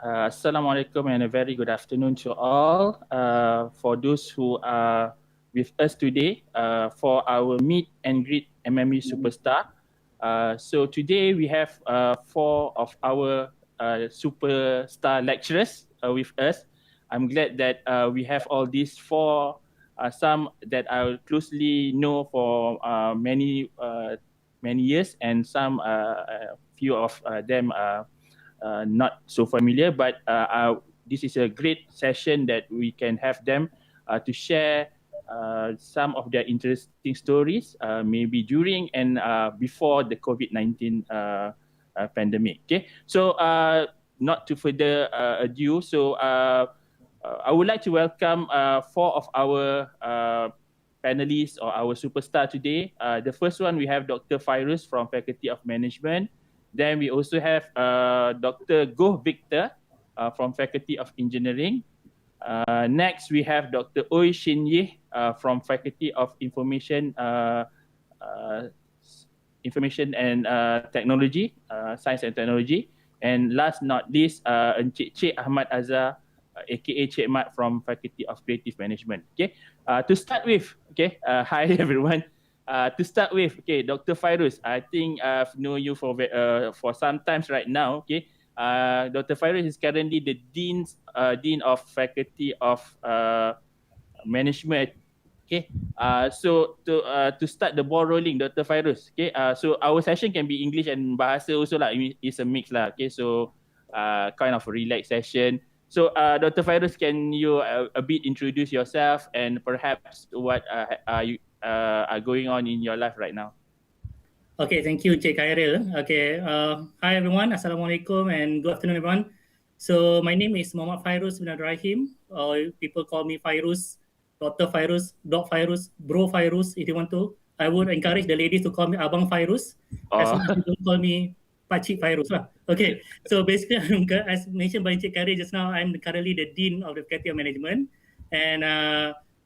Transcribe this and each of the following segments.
Assalamualaikum and a very good afternoon to all. For those who are with us today for our Meet and Greet MMU Superstar. So today we have four of our superstar lecturers with us. I'm glad that we have all these four, some that I closely know for many years, and some few of them not so familiar, but this is a great session that we can have them to share some of their interesting stories, maybe during and before the COVID-19 pandemic. Okay, so not to further ado, so I would like to welcome four of our panelists or our superstar today. The first one, we have Dr. Fyros from Faculty of Management. Then we also have Dr. Goh Victor from Faculty of Engineering. Next, we have Dr. Shin from Faculty of Information and Technology, Science and Technology. And last not least, Encik Ahmad Azhar, aka Cik Mat from Faculty of Creative Management. Okay, to start with, okay, hi everyone. To start with, okay, Dr. Fyros, I think I've known you for some times right now. Okay, Dr. Fyros is currently the dean of Faculty of Management. Okay, so to start the ball rolling, Dr. Fyros. Okay, so our session can be English and Bahasa also lah. It's a mix lah. Okay, so kind of a relaxed session. So, Dr. Fyros, can you a bit introduce yourself and perhaps what are going on in your life right now? Okay, thank you, Cik Khairil. Okay, hi everyone. Assalamualaikum and good afternoon, everyone. So, my name is Muhammad Fyros bin Abdul Rahim. People call me Fyros, Dr. Fyros, Doc Fyros, Bro Fyros, if you want to. I would encourage the ladies to call me Abang Fyros, as long as you don't call me Pakcik Fyros lah. Okay, so basically, as mentioned by Cik Khairil just now, I'm currently the Dean of the Faculty of Management. And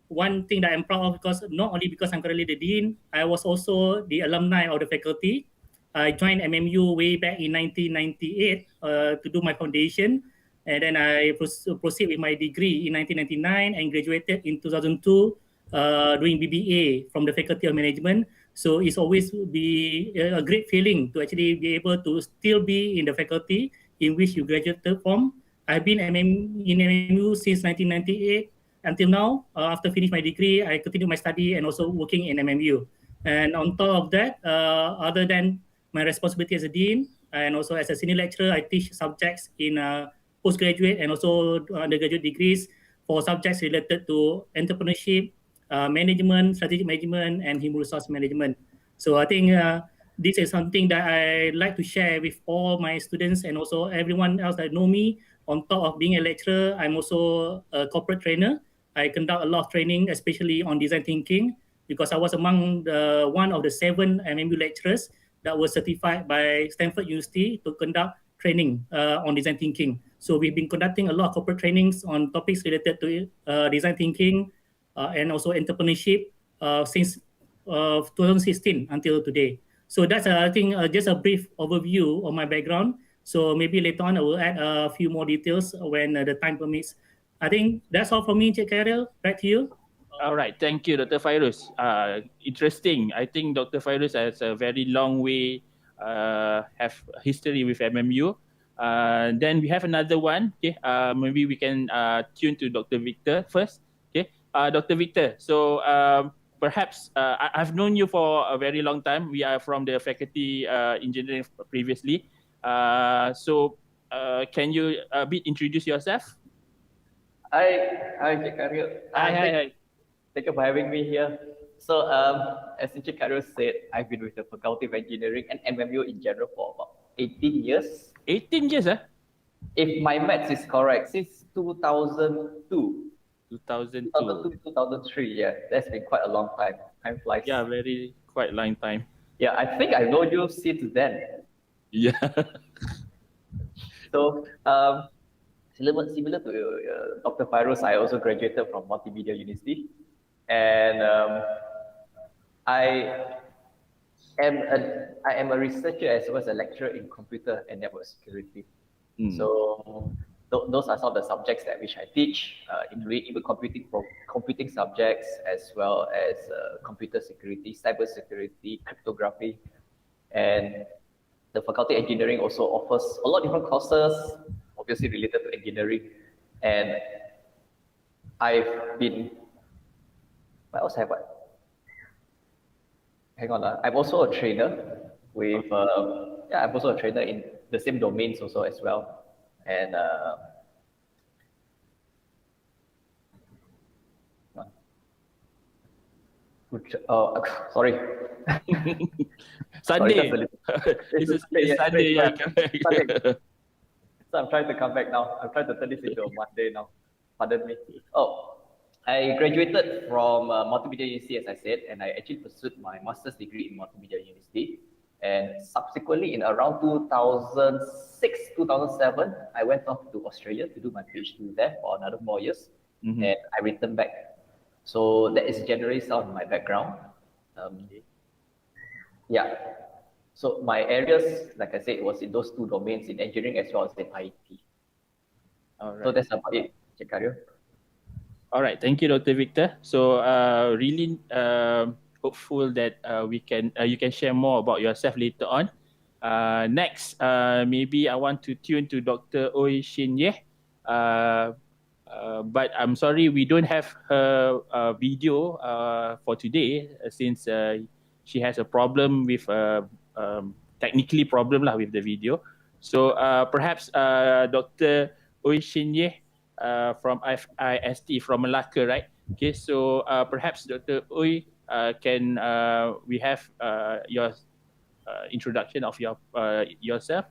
one thing that I'm proud of, because not only because I'm currently the Dean, I was also the alumni of the faculty. I joined MMU way back in 1998 to do my foundation. And then I proceed with my degree in 1999 and graduated in 2002 doing BBA from the Faculty of Management. So it's always be a great feeling to actually be able to still be in the faculty in which you graduated from. I've been in MMU since 1998 until now. After finish my degree, I continue my study and also working in MMU. And on top of that, other than my responsibility as a dean and also as a senior lecturer, I teach subjects in postgraduate and also undergraduate degrees for subjects related to entrepreneurship, management, strategic management, and human resource management. So I think this is something that I like to share with all my students and also everyone else that know me. On top of being a lecturer, I'm also a corporate trainer. I conduct a lot of training, especially on design thinking, because I was among one of the 7 MMU lecturers that was certified by Stanford University to conduct training on design thinking. So we've been conducting a lot of corporate trainings on topics related to design thinking and also entrepreneurship since 2016 until today. So that's, I think, just a brief overview of my background. So maybe later on I will add a few more details when the time permits. I think that's all from me, Cik Khairil. Back to you. All right, thank you, Dr. Fyros. Interesting. I think Dr. Fyros has a very long way, have history with MMU. Then we have another one. Okay, maybe we can tune to Dr. Victor first. Okay, Dr. Victor. So perhaps I've known you for a very long time. We are from the faculty engineering previously. So can you a bit introduce yourself? Hi, Cik Khairil. Hi. Thank you for having me here. So, as Cik Khairil said, I've been with the Faculty of Engineering and MMU in general for about 18 years. 18 years, eh? If my maths is correct, since 2002. 2002. 2003, yeah. That's been quite a long time. Time flies. Yeah, quite long time. Yeah, I think I've known you since then. Yeah. So, similar to Dr. Fyros, I also graduated from Multimedia University. And I am a researcher as well as a lecturer in computer and network security. So the those are some of the subjects that which I teach, including even computing subjects, as well as computer security, cyber security, cryptography, and the faculty of engineering also offers a lot of different courses, obviously related to engineering. And I've been, what else have I? Hang on, I'm also a trainer with, yeah, I'm also a trainer in the same domains also as well. And sorry. Sunday. Sorry, This is Sunday, yeah. So I'm trying to come back now. I'm trying to turn this into a Monday now. Pardon me. Oh, I graduated from Multimedia University, as I said, and I actually pursued my master's degree in Multimedia University. And subsequently, in around 2006, 2007, I went off to Australia to do my PhD there for another 4 years, and I returned back. So that is generally some of my background. Yeah. So my areas, like I said, was in those two domains, in engineering as well as in IT. All right. So that's about it, Cik Karyo. All right, thank you, Dr. Victor. So really hopeful that you can share more about yourself later on. Next, maybe I want to tune to Dr. Shin. But I'm sorry we don't have her video for today since she has a problem with technically problem lah with the video. So perhaps Dr. Shin from FIST from Malacca, right? Okay, so perhaps Dr. Oi, can we have your introduction of yourself?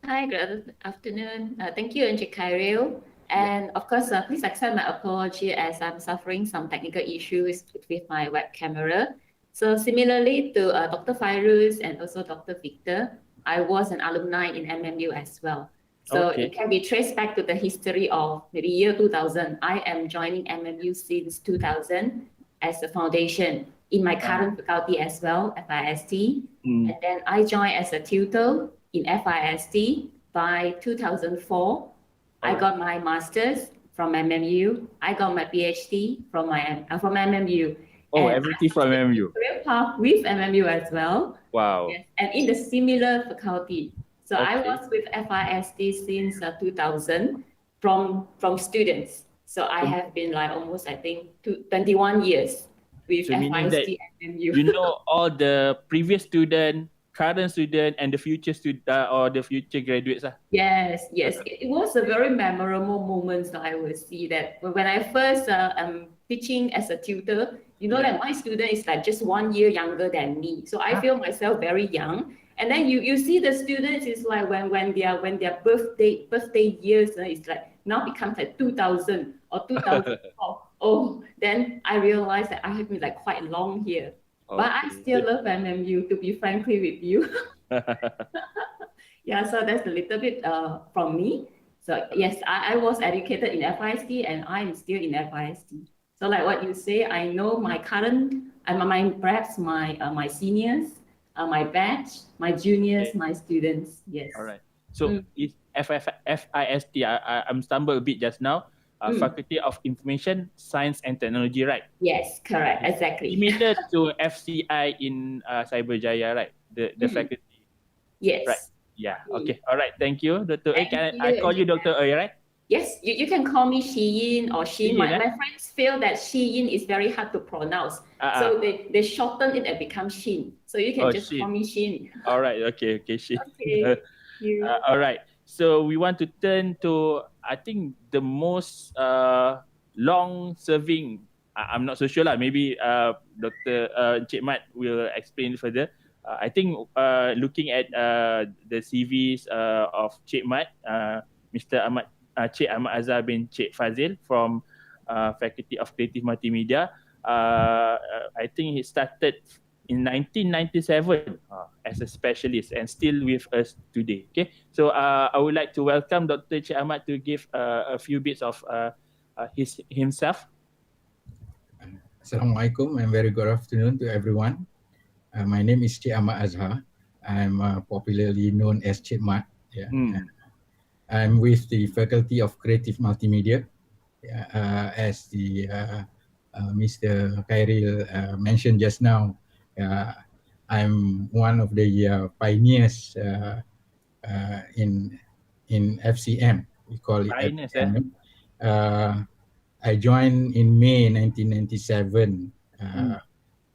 Hi, good afternoon. Thank you, Encik Khairil. And of course, please accept my apology as I'm suffering some technical issues with my web camera. So similarly to Dr. Fyros and also Dr. Victor, I was an alumni in MMU as well. So it can be traced back to the history of maybe year 2000. I am joining MMU since 2000 as a foundation in my current faculty as well, FIST. And then I joined as a tutor in FIST by 2004. I got my master's from MMU. I got my PhD from MMU. Oh, everything from MMU. Career path with MMU as well. Wow. Yes, and in the similar faculty. So I was with FIST since 2000 from students. So I have been like almost, I think, 21 years with FIST and MMU. You know all the previous student, current student, and the future student or the future graduates. Yes. It was a very memorable moment. So I would see that when I first teaching as a tutor, you know that my student is like just 1 year younger than me. So I feel myself very young. And then you see the students is like when their birthday years is like now becomes like 2000 or 2004. Oh, then I realized that I have been like quite long here. But I still love MMU, to be frankly with you. Yeah, so that's a little bit from me. So yes, I was educated in FIST and I'm still in FIST. So like what you say, I know my current, perhaps my seniors, my batch, my juniors, my students. Yes. All right. So it's FIST. I'm stumbled a bit just now. Faculty of Information Science and Technology, right? Yes, correct. Exactly. Similar to FCI in Cyberjaya, right? The faculty. Yes. Right. Yeah. Okay. All right. Thank you, Dr. Oi. Can I call you Dr. Oi, right? Yes, you can call me Shin or Shin. My friends feel that Shin is very hard to pronounce. So they shorten it and become Shin. So you can just call me Shin. All right. Okay, Shin. Okay. All right. So we want to turn to, I think, the most long-serving, I'm not so sure lah, maybe Dr. Encik Mat will explain further. I think looking at the CVs of Cik Mat, Mr. Cik Ahmad Azhar bin Cik Fazil from Faculty of Creative Multimedia. I think he started in 1997 as a specialist and still with us today. Okay, so I would like to welcome Dr. Cik Ahmad to give a few bits of himself. Assalamualaikum and very good afternoon to everyone. My name is Cik Ahmad Azhar. I'm popularly known as Cik Mat. Yeah. I'm with the Faculty of Creative Multimedia, as Mr. Khairil mentioned just now. I'm one of the pioneers in FCM. We call it Pioneers, FCM. I joined in May 1997.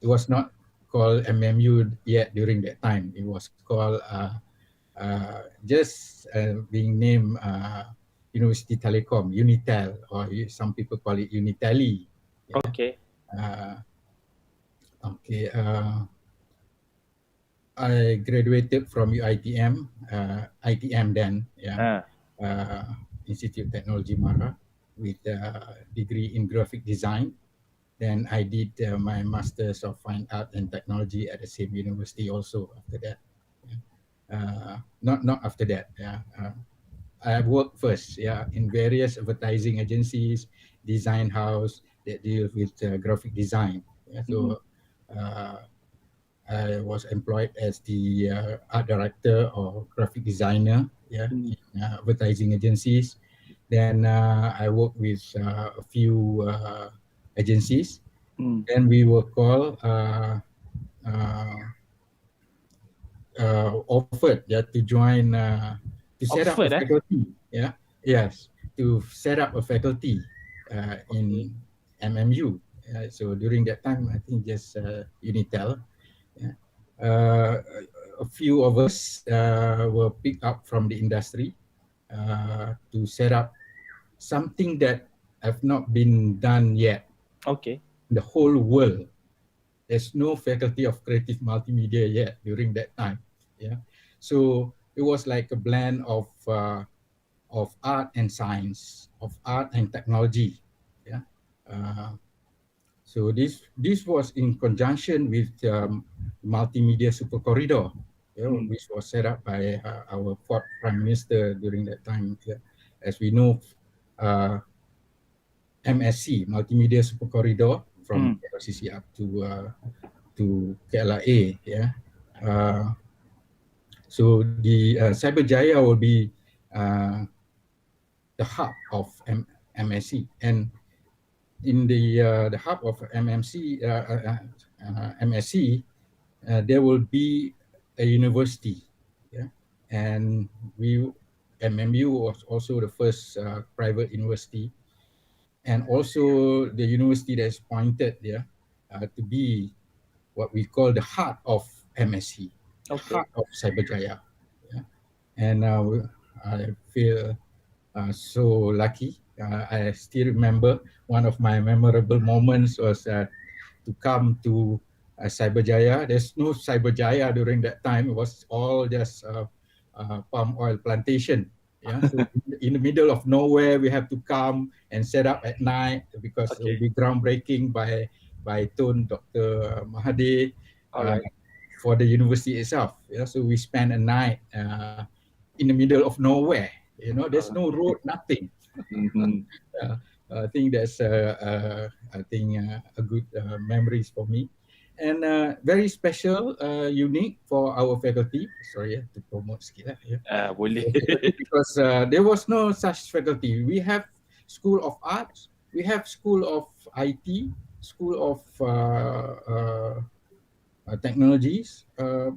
It was not called MMU yet during that time. It was called just being named University Telecom, Unitel, or some people call it Uniteli. Yeah. Okay. Okay. I graduated from UITM, ITM then, Institute of Technology Mara, with a degree in graphic design. Then I did my Masters of Fine Art and Technology at the same university also after that. Not after that. I worked first, in various advertising agencies, design house that deal with graphic design. So I was employed as the art director or graphic designer, in advertising agencies. Then I worked with a few agencies. Then we were called, offered to join, to set up a faculty. Yes, to set up a faculty in MMU. So during that time, I think just Unitel. A few of us were picked up from the industry to set up something that have not been done yet. Okay. The whole world. There's no faculty of creative multimedia yet during that time. So it was like a blend of art and science, of art and technology. So this was in conjunction with Multimedia Super Corridor, which was set up by our fourth Prime Minister during that time. As we know, MSC, Multimedia Super Corridor, from KLCC up to KLIA. So the Cyberjaya will be the hub of MSC, and in the hub of MSC, there will be a university, and MMU was also the first private university, and also the university that's pointed to be what we call the heart of MSC, heart of Cyberjaya. And I feel so lucky. I still remember one of my memorable moments was to come to Cyberjaya. There's no Cyberjaya during that time. It was all just palm oil plantation. So in the middle of nowhere, we have to come and set up at night because it will be groundbreaking by Tun Dr. Mahathir for the university itself. So we spent a night in the middle of nowhere. There's no road, nothing. I think that's a good memories for me, and very special, unique for our faculty. Sorry to promote sikit boleh. Because there was no such faculty. We have School of Arts, we have School of IT, School of Technologies,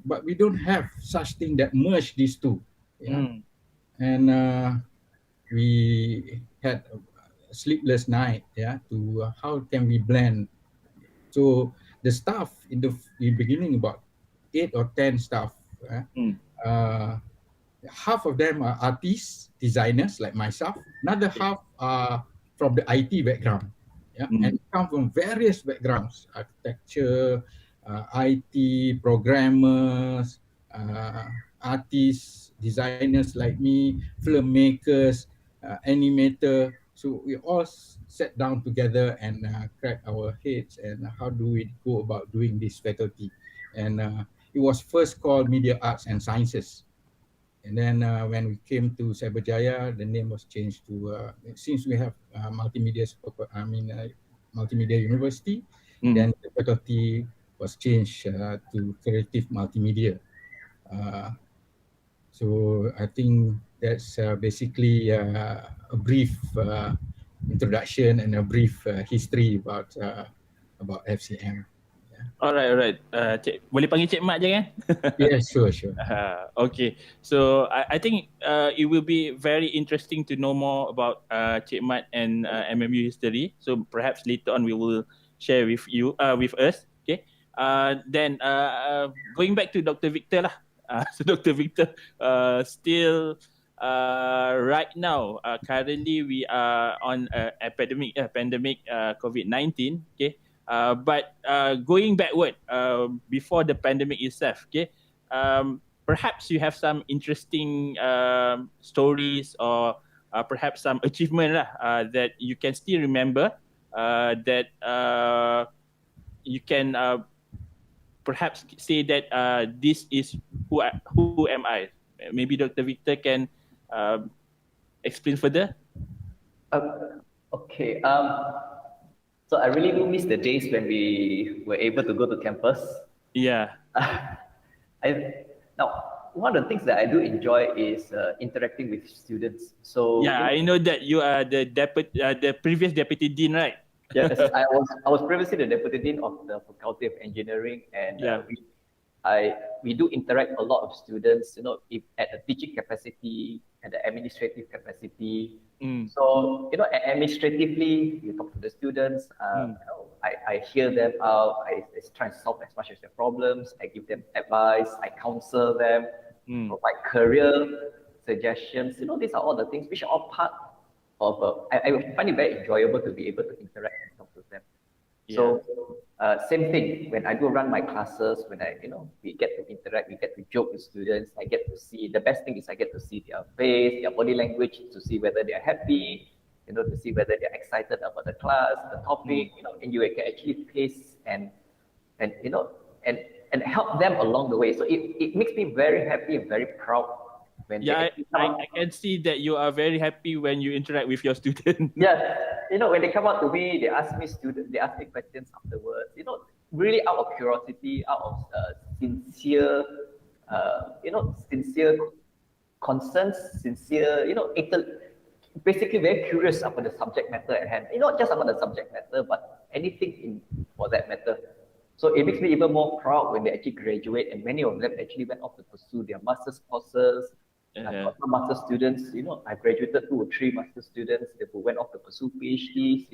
but we don't have such thing that merge these two. And we had a sleepless night to how can we blend. So the staff in the beginning, about 8 or 10 staff, half of them are artists, designers like myself, another half are from the IT background, and come from various backgrounds: architecture, IT, programmers, artists, designers like me, filmmakers, animator. So we all sat down together and cracked our heads and how do we go about doing this faculty. And it was first called Media Arts and Sciences. And then when we came to Cyberjaya, the name was changed to, since we have Multimedia University, then the faculty was changed to Creative Multimedia. So I think That's basically a brief introduction and a brief history about FCM. Alright. Cik, boleh panggil Cik Mat je kan? Yeah, sure. Okay, so I think it will be very interesting to know more about Cik Mat and MMU history. So perhaps later on we will share with you, with us. Okay. Then going back to Dr. Victor lah. So Dr. Victor, still right now, currently we are on pandemic COVID-19. Okay. But going backward, before the pandemic itself, okay, perhaps you have some interesting stories or perhaps some achievement that you can still remember, that you can perhaps say that this is who am I. Maybe Dr. Victor can explain further. Okay. So I really do miss the days when we were able to go to campus. Yeah. Now, one of the things that I do enjoy is interacting with students. So yeah, I know that you are the previous deputy dean, right? Yes, I was previously the deputy dean of the Faculty of Engineering, and we do interact a lot of students. You know, if at the teaching capacity and the administrative capacity. So administratively, you talk to the students. I hear them out. I try and solve as much as their problems. I give them advice. I counsel them. Provide career suggestions. These are all the things which are all part of. I find it very enjoyable to be able to interact and talk with them. Yeah. So same thing when I do run my classes. When we get to interact, we get to joke with students. I get to see, the best thing is I get to see their face, their body language, to see whether they are happy, to see whether they are excited about the class, the topic, and you can actually pace and help them along the way. So it makes me very happy and very proud. When I can see that you are very happy when you interact with your students. Yes, when they come out to me, they ask me questions afterwards. Really out of curiosity, out of sincere concerns, basically very curious about the subject matter at hand. Not just about the subject matter, but anything for that matter. So it makes me even more proud when they actually graduate, and many of them actually went off to pursue their master's courses. I've got some master students, I graduated 2 or 3 master students who went off to pursue PhDs,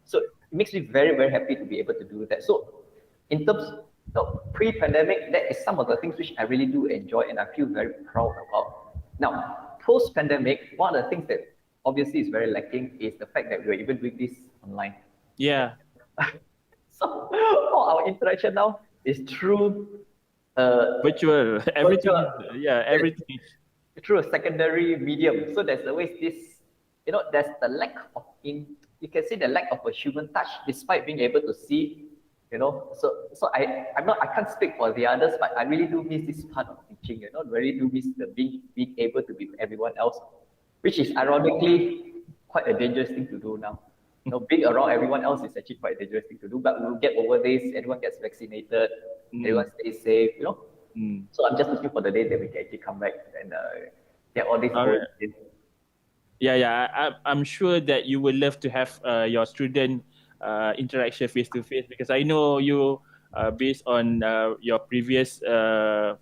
So it makes me very, very happy to be able to do that. So in terms of pre-pandemic, that is some of the things which I really do enjoy and I feel very proud about. Now, post-pandemic, one of the things that obviously is very lacking is the fact that we're even doing this online. Yeah. So all our interaction now is through virtual. Everything. Everything. Through a secondary medium. So there's always this, there's the lack of you can see the lack of a human touch despite being able to see, So I can't speak for the others, but I really do miss this part of teaching, really do miss the being able to be with everyone else, which is ironically quite a dangerous thing to do now. Being around everyone else is actually quite a dangerous thing to do, but we'll get over this, everyone gets vaccinated, everyone stays safe, So I'm just looking for the day that we can actually come back and get all this going. I'm sure that you would love to have your student interaction face to face, because I know you, based on your previous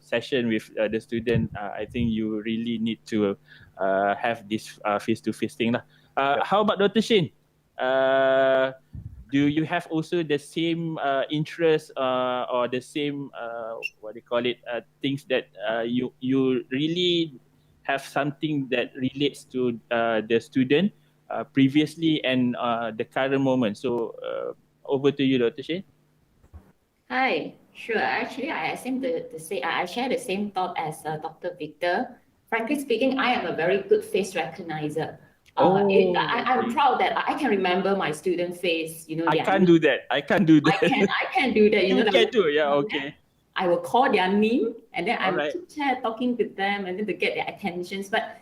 session with the student, I think you really need to have this face to face thing. How about Dr. Shin? Do you have also the same interest or the same things that you really have something that relates to the student previously and the current moment? So over to you, Dr. Shin. Hi, sure. Actually, I seem to say I share the same thought as Dr. Victor. Frankly speaking, I am a very good face recognizer. I'm proud that I can remember my student face. I can't do that. I can do that. You can do, okay. I will call their name and then I will chit-chat, talking with them, and then to get their attentions. But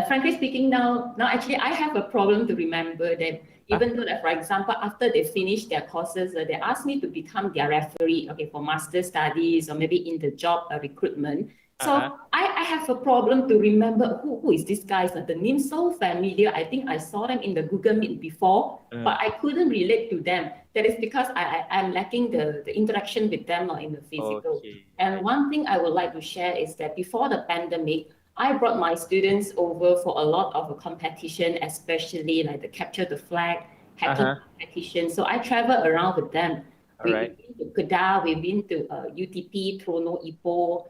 frankly speaking, now actually I have a problem to remember them. Even though, for example, after they finish their courses, they ask me to become their referee, for master studies or maybe in the job recruitment. So I have a problem to remember who is this guy. So the name so familiar. I think I saw them in the Google Meet before, but I couldn't relate to them. That is because I'm lacking the interaction with them in the physical. Okay. And one thing I would like to share is that before the pandemic, I brought my students over for a lot of a competition, especially like the capture the flag, hacking competition. So I travel around with them. We've been to Kedah, we've been to UTP, Trono, Ipoh.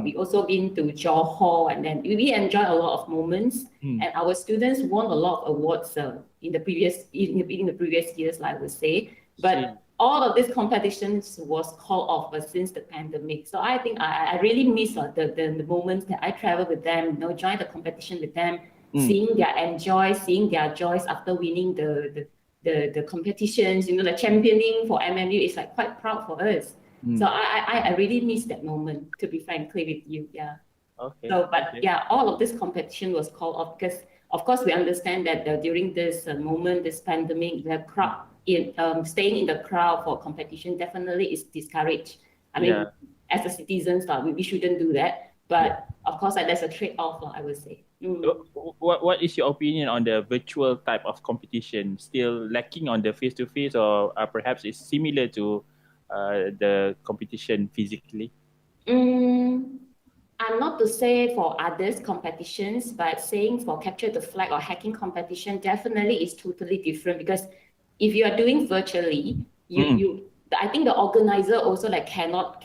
We also been to Johor, and then we enjoy a lot of moments. And our students won a lot of awards in the previous years, I would say. But all of these competitions was called off since the pandemic. So I think I really miss the moments that I travel with them, join the competition with them, seeing their joys after winning the competitions, the championing for MMU is like quite proud for us. So I really miss that moment, to be frankly with you. Yeah. Okay. So, but yeah, all of this competition was called off because, of course, we understand that during this moment, this pandemic, the crowd, staying in the crowd for competition definitely is discouraged. I mean, as a citizens, we shouldn't do that. But of course, there's a trade-off, I would say. What is your opinion on the virtual type of competition? Still lacking on the face-to-face, or perhaps it's similar to the competition physically? I'm not to say for others competitions, but saying for capture the flag or hacking competition definitely is totally different, because if you are doing virtually, I think the organizer also cannot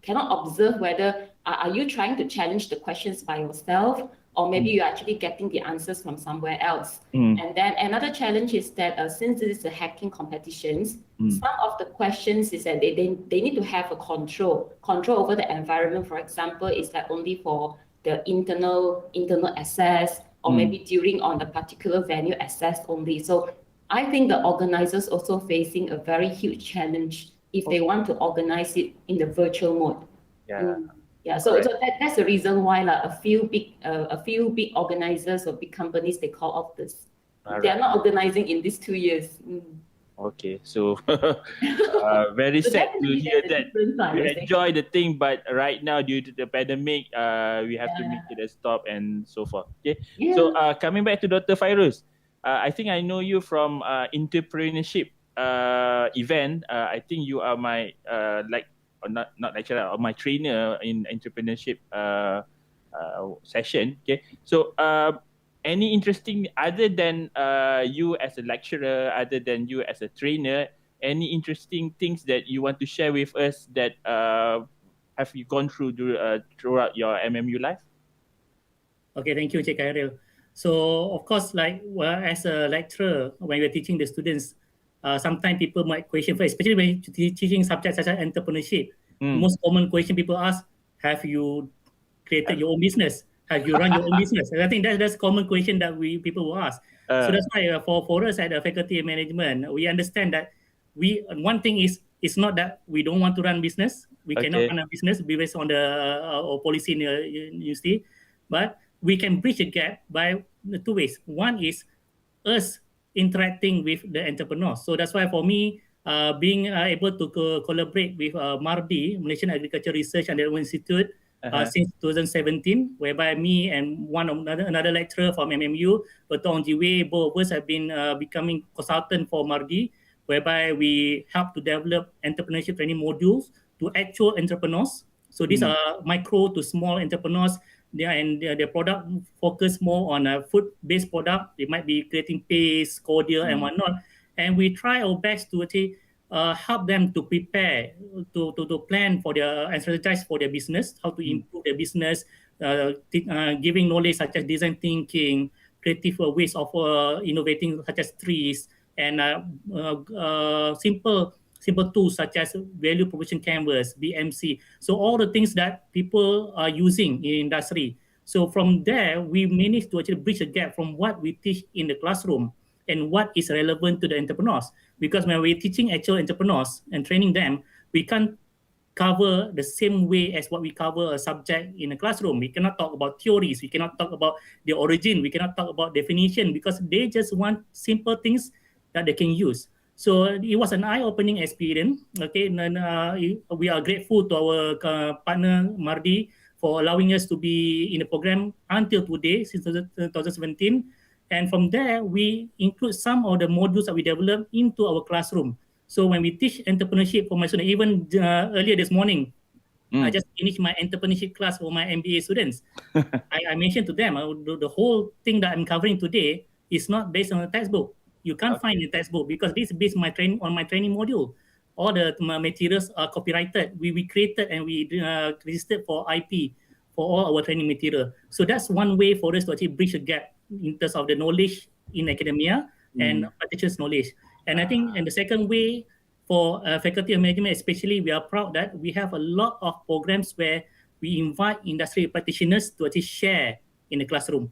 observe whether are you trying to challenge the questions by yourself, or maybe you're actually getting the answers from somewhere else. And then another challenge is that since this is a hacking competitions, some of the questions is that they need to have a control over the environment. For example, it's like only for the internal access, or maybe during on a particular venue access only. So I think the organizers also facing a very huge challenge if they want to organize it in the virtual mode. So that's the reason why a few big organizers or big companies, they call off this. They are not organizing in these 2 years. Okay, so very So sad to hear that you you enjoy the thing, but right now due to the pandemic, we have to make it a stop and so forth. Okay, so coming back to Dr. Fyros, I think I know you from entrepreneurship event. I think you are my not lecturer, or my trainer in entrepreneurship session. Okay, so any interesting, other than you as a lecturer, other than you as a trainer, any interesting things that you want to share with us that have you gone through throughout your MMU life? Okay, thank you, Cik Khairil. So, of course, as a lecturer, when we're teaching the students, sometimes people might question first, especially when teaching subjects such as entrepreneurship. Most common question people ask, have you created your own business? Have you run your own business? And I think that's a common question that people will ask. So that's why for us at the Faculty of Management, we understand that one thing is, it's not that we don't want to run business. We cannot run a business based on the policy in the university, but we can bridge a gap by the two ways. One is us interacting with the entrepreneurs. So that's why for me, being able to collaborate with MARDI, Malaysian Agriculture Research and Development Institute, since 2017, whereby me and another lecturer from MMU, Dr. Ong Ji Wei, both of us have been becoming consultant for MARDI, whereby we help to develop entrepreneurship training modules to actual entrepreneurs. So these are micro to small entrepreneurs. Their product focus more on a food-based product. They might be creating paste, cordial, and whatnot. And we try our best to actually help them to prepare, to plan for their and strategize for their business, how to improve their business, giving knowledge such as design thinking, creative ways of innovating such as trees, and simple tools such as value proposition canvas, BMC. So all the things that people are using in industry. So from there, we managed to actually bridge a gap from what we teach in the classroom and what is relevant to the entrepreneurs. Because when we're teaching actual entrepreneurs and training them, we can't cover the same way as what we cover a subject in a classroom. We cannot talk about theories. We cannot talk about the origin. We cannot talk about definition, because they just want simple things that they can use. So it was an eye-opening experience. Okay, and we are grateful to our partner MARDI for allowing us to be in the program until today, since 2017. And from there, we include some of the modules that we develop into our classroom. So when we teach entrepreneurship for my students, even earlier this morning, I just finished my entrepreneurship class for my MBA students. I mentioned to them, the whole thing that I'm covering today is not based on a textbook. You can't find a textbook because this is based on my training module. All the materials are copyrighted. We created and we registered for IP for all our training material. So that's one way for us to actually bridge a gap in terms of the knowledge in academia and practitioners' knowledge. And I think, and the second way for faculty of management, especially, we are proud that we have a lot of programs where we invite industry practitioners to actually share in the classroom.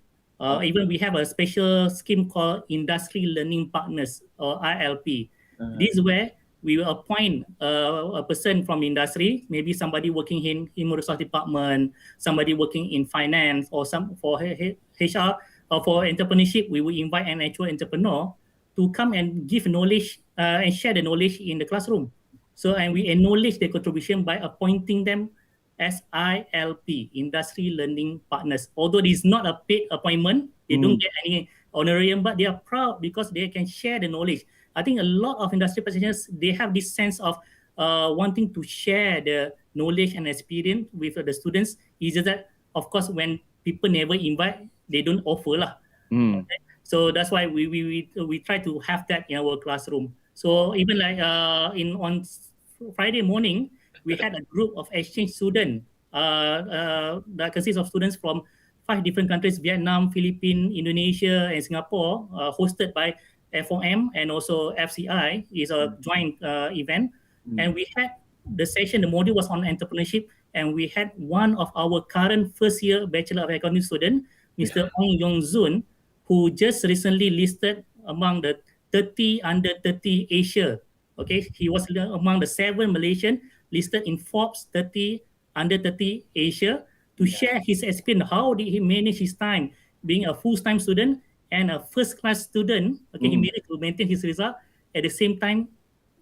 Even we have a special scheme called Industry Learning Partners, or ILP. This is where we will appoint a person from industry, maybe somebody working in human resource department, somebody working in finance, or some for HR, or for entrepreneurship, we will invite an actual entrepreneur to come and give knowledge and share the knowledge in the classroom. So, and we acknowledge their contribution by appointing them as ILP, Industry Learning Partners. Although it is not a paid appointment, they don't get any honorarium, but they are proud because they can share the knowledge. I think a lot of industry practitioners, they have this sense of wanting to share the knowledge and experience with the students. It's just that, of course, when people never invite, they don't offer lah. Okay? So that's why we try to have that in our classroom. So even like on Friday morning, we had a group of exchange students that consists of students from 5 different countries: Vietnam, Philippines, Indonesia, and Singapore, hosted by FOM and also FCI. Is a joint event. And we had the session, the module was on entrepreneurship, and we had one of our current first year Bachelor of Economics student, Mr. Ong Yong Zun, who just recently listed among the 30 under 30 Asia. Okay, he was among the 7 Malaysian listed in Forbes 30 under 30 Asia to share his experience. How did he manage his time being a full-time student and a first-class student? Okay, he managed to maintain his result at the same time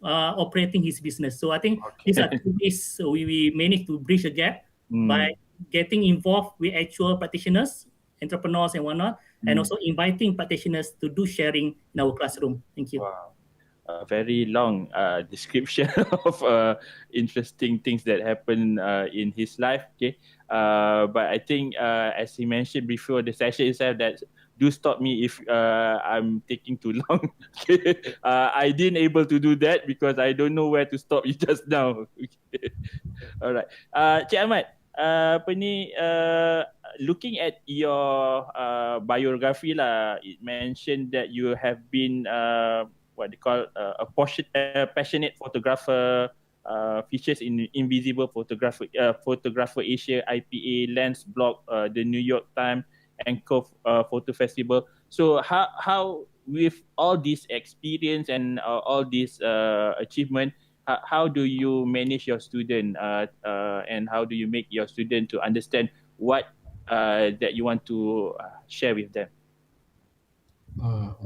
operating his business. So I think these are 2 ways we managed to bridge the gap by getting involved with actual practitioners, entrepreneurs and whatnot, and also inviting practitioners to do sharing in our classroom. Thank you. Wow. A very long description of interesting things that happen in his life. Okay, but I think as he mentioned before the session itself, that do stop me if I'm taking too long. Okay. I didn't able to do that because I don't know where to stop you just now. Okay. Alright, Cik Ahmad, apa ni? Looking at your biography lah, it mentioned that you have been what they call a passionate photographer, features in Invisible Photographer Asia, IPA, Lens Blog, the New York Times, and Photo Festival. So how with all this experience and all this achievement, how do you manage your student and how do you make your student to understand what that you want to share with them?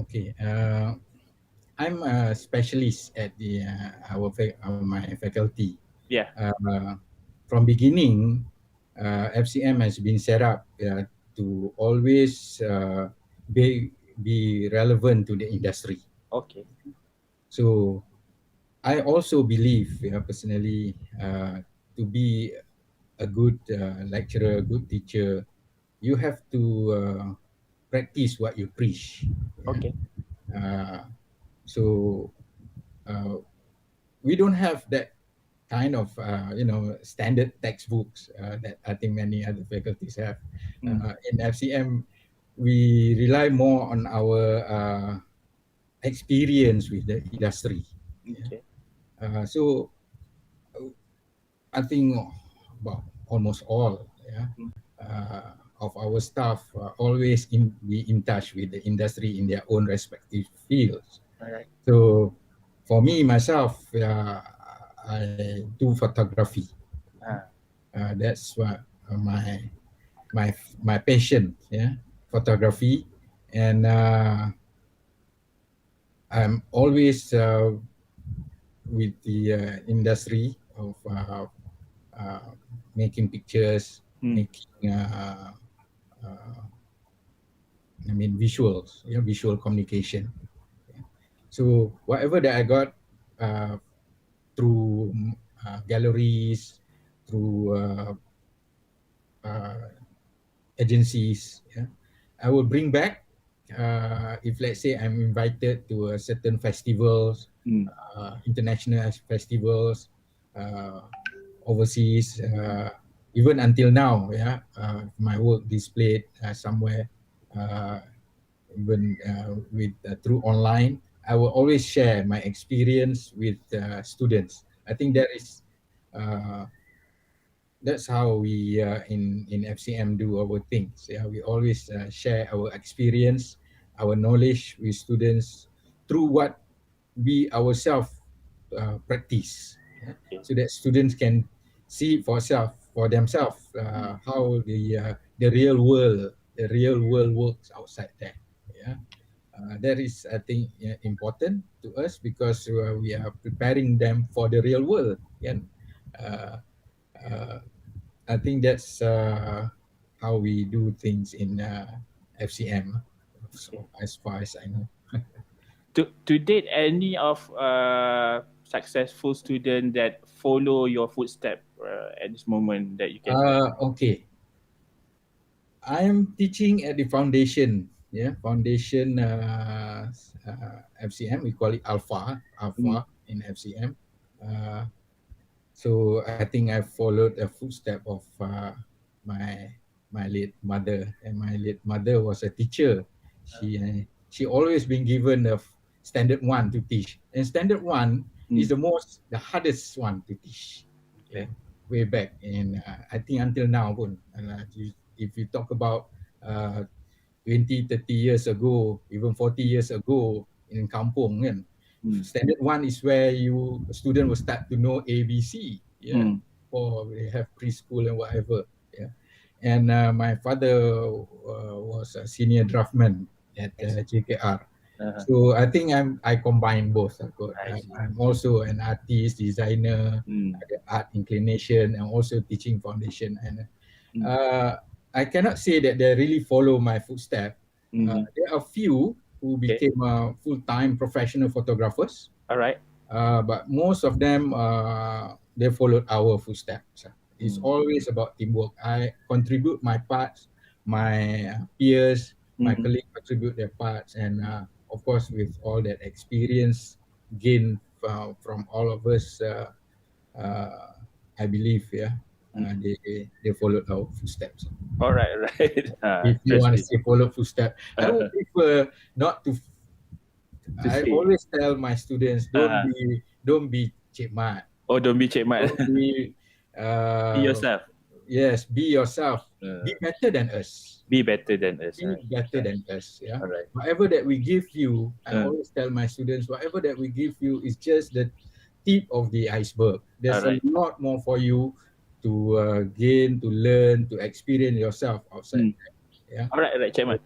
Okay. I'm a specialist at the my faculty. Yeah. From beginning, FCM has been set up to always be relevant to the industry. Okay. So I also believe, personally, to be a good lecturer, a good teacher, you have to practice what you preach. Okay. So we don't have that kind of standard textbooks that I think many other faculties have. In FCM, we rely more on our experience with the industry. Okay. So I think about almost all of our staff always be in touch with the industry in their own respective fields. All right. So for me, myself, I do photography. That's what my passion, photography. And I'm always with the industry of making pictures making visuals, visual communication. So whatever that I got through galleries, through agencies, I will bring back. If let's say I'm invited to a certain festivals, international festivals, overseas, even until now, my work displayed somewhere, even with through online, I will always share my experience with students. I think that's how we in FCM do our things. We always share our experience, our knowledge with students through what we ourselves practice, so that students can see for themselves how the real world works outside there. That is, I think, important to us, because we are preparing them for the real world. I think that's how we do things in FCM, so as far as I know. To date, any of successful student that follow your footstep at this moment that you can Okay, I am teaching at the foundation, foundation FCM. We call it Alpha in FCM. So I think I followed the footstep of my late mother, and my late mother was a teacher. She always been given the standard 1 to teach, and standard 1 is the hardest one to teach. Way back, and I think until now pun, if you talk about 20, 30 years ago, even 40 years ago in kampung, kan, standard 1 is where a student will start to know ABC, or they have preschool and whatever. And my father was a senior draftman at JKR. So I think I combine both. I'm also an artist, designer, art inclination, and also teaching foundation. And I cannot say that they really follow my footsteps. There are few who became full-time professional photographers. All right. But most of them, they followed our footsteps. It's always about teamwork. I contribute my parts, my peers, my colleagues contribute their parts, and of course, with all that experience gained from all of us, I believe, they followed our footsteps. All right. If you want to say follow footsteps, I would prefer not to. I always tell my students, don't be Cik Mat. Oh, don't be Cik Mat. Be yourself. Yes, be yourself. Be better than us. Be better than us. Be better than us. Yeah. All right. Whatever that we give you, I always tell my students, whatever that we give you is just the tip of the iceberg. There's a lot more for you to gain, to learn, to experience yourself outside. Yeah. All right, Cik Mat.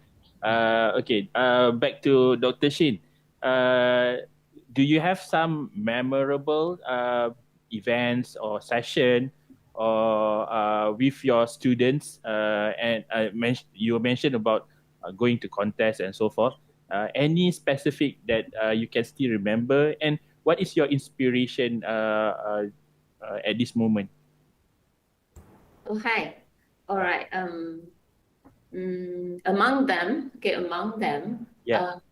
Okay. Back to Dr. Shin. Do you have some memorable events or session or with your students? And you mentioned about going to contests and so forth. Any specific that you can still remember? And what is your inspiration at this moment? Oh, hi. All right. Among them,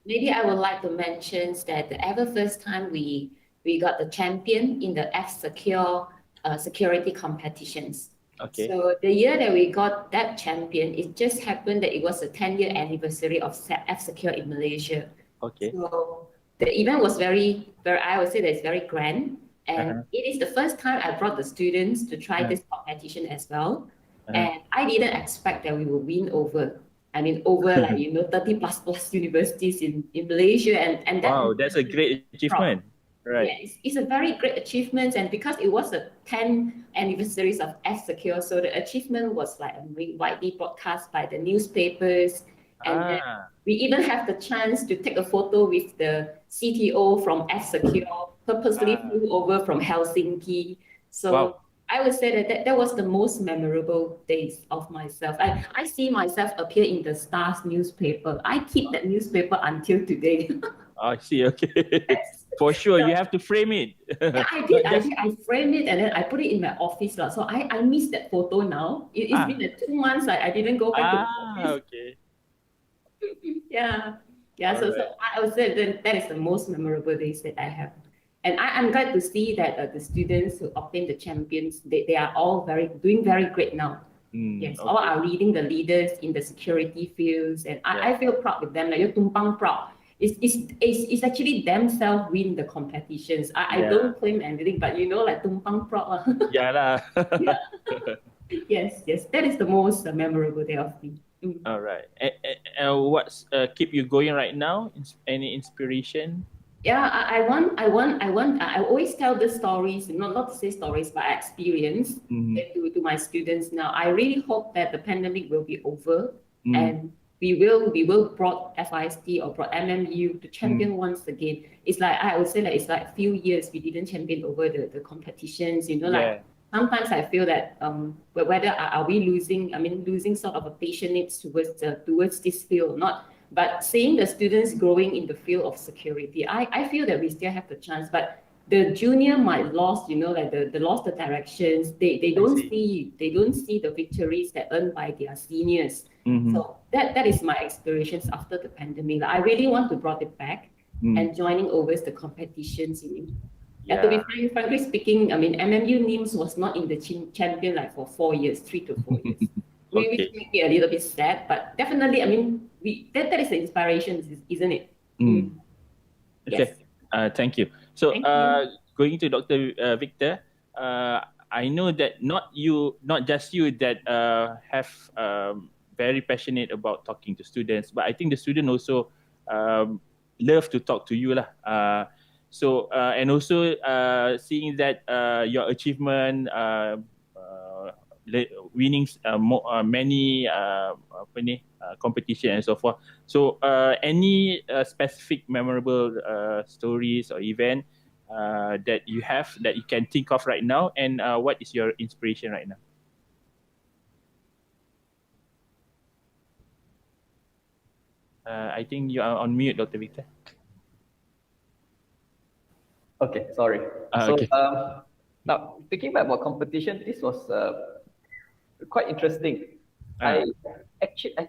maybe I would like to mention that the ever first time we got the champion in the F-Secure security competitions. Okay. So the year that we got that champion, it just happened that it was the 10-year anniversary of F-Secure in Malaysia. Okay. So the event was very, I would say that it's very grand. And it is the first time I brought the students to try this competition as well. And I didn't expect that we would win over like, 30 plus universities in Malaysia. And that wow, that's a great achievement. Right. Yeah, it's a very great achievement. And because it was the 10th anniversaries of F-Secure, so the achievement was like widely broadcast by the newspapers. And we even have the chance to take a photo with the CTO from F-Secure, purposely flew over from Helsinki. So I would say that was the most memorable days of myself. I see myself appear in the Stars newspaper. I keep that newspaper until today. I see. Okay. Yes. For sure, So, you have to frame it. yeah, I Not did. I just did. I framed it and then I put it in my office. Lah. So I miss that photo now. It's been 2 months. I didn't go back to the office. okay. Yeah. Yeah. All So right. I would say that is the most memorable days that I have. And I'm glad to see that the students who obtained the champions, they are all doing very great now. Yes, all Okay. are leading the leaders in the security fields, and I Yeah. feel proud with them. Like you're tumpang proud. It's actually themselves win the competitions. I Yeah. don't claim anything, but like tumpang proud. Lah. Yeah lah. Yeah. Yes, that is the most memorable day of me. All right. What's keep you going right now? Any inspiration? Yeah, I always tell the stories, not to say stories, but experience to my students now. I really hope that the pandemic will be over and we will brought FIST or brought MMU to champion once again. It's like I would say that it's like a few years we didn't champion over the competitions, like sometimes I feel that whether are we losing, losing sort of a patronage towards this field or not. But seeing the students growing in the field of security, I feel that we still have the chance. But the junior might lost, like the lost the directions. They don't see the victories that earned by their seniors. So that is my aspirations after the pandemic. Like, I really want to brought it back and joining over the competitions. To be frankly speaking, MMU NIMS was not in the champion like for 4 years, 3 to 4 years. Which make me a little bit sad, but definitely, that is the inspiration, isn't it? Okay. Yes. Thank you. So, Thank you. going to Dr. Victor, I know that not just you that have very passionate about talking to students, but I think the student also love to talk to you lah. So and also seeing that your achievement, winning many competition and so forth. So any specific memorable stories or event that you have that you can think of right now, and what is your inspiration right now? I think you are on mute, Dr. Victor. Okay, sorry. Okay. Now thinking back about competition, this was quite interesting. I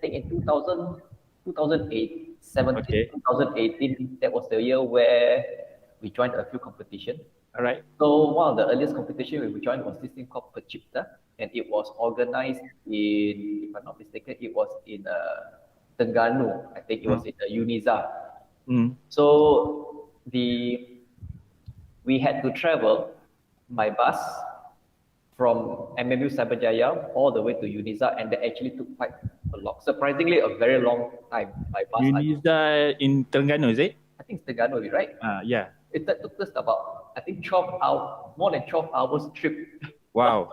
think in 2008, 2018, that was the year where we joined a few competitions. All right. So one of the earliest competition we joined was this thing called Pechipta, and it was organized in, if I'm not mistaken, it was in Terengganu. I think it was in UNIZA. So we had to travel by bus from MMU Cyberjaya all the way to UNIZA, and that actually took quite a long, surprisingly a very long time by bus. UNIZA in Terengganu, is it? I think it's Terengganu, right? Yeah. It took us about, I think, 12 hours, more than 12 hours trip. Wow.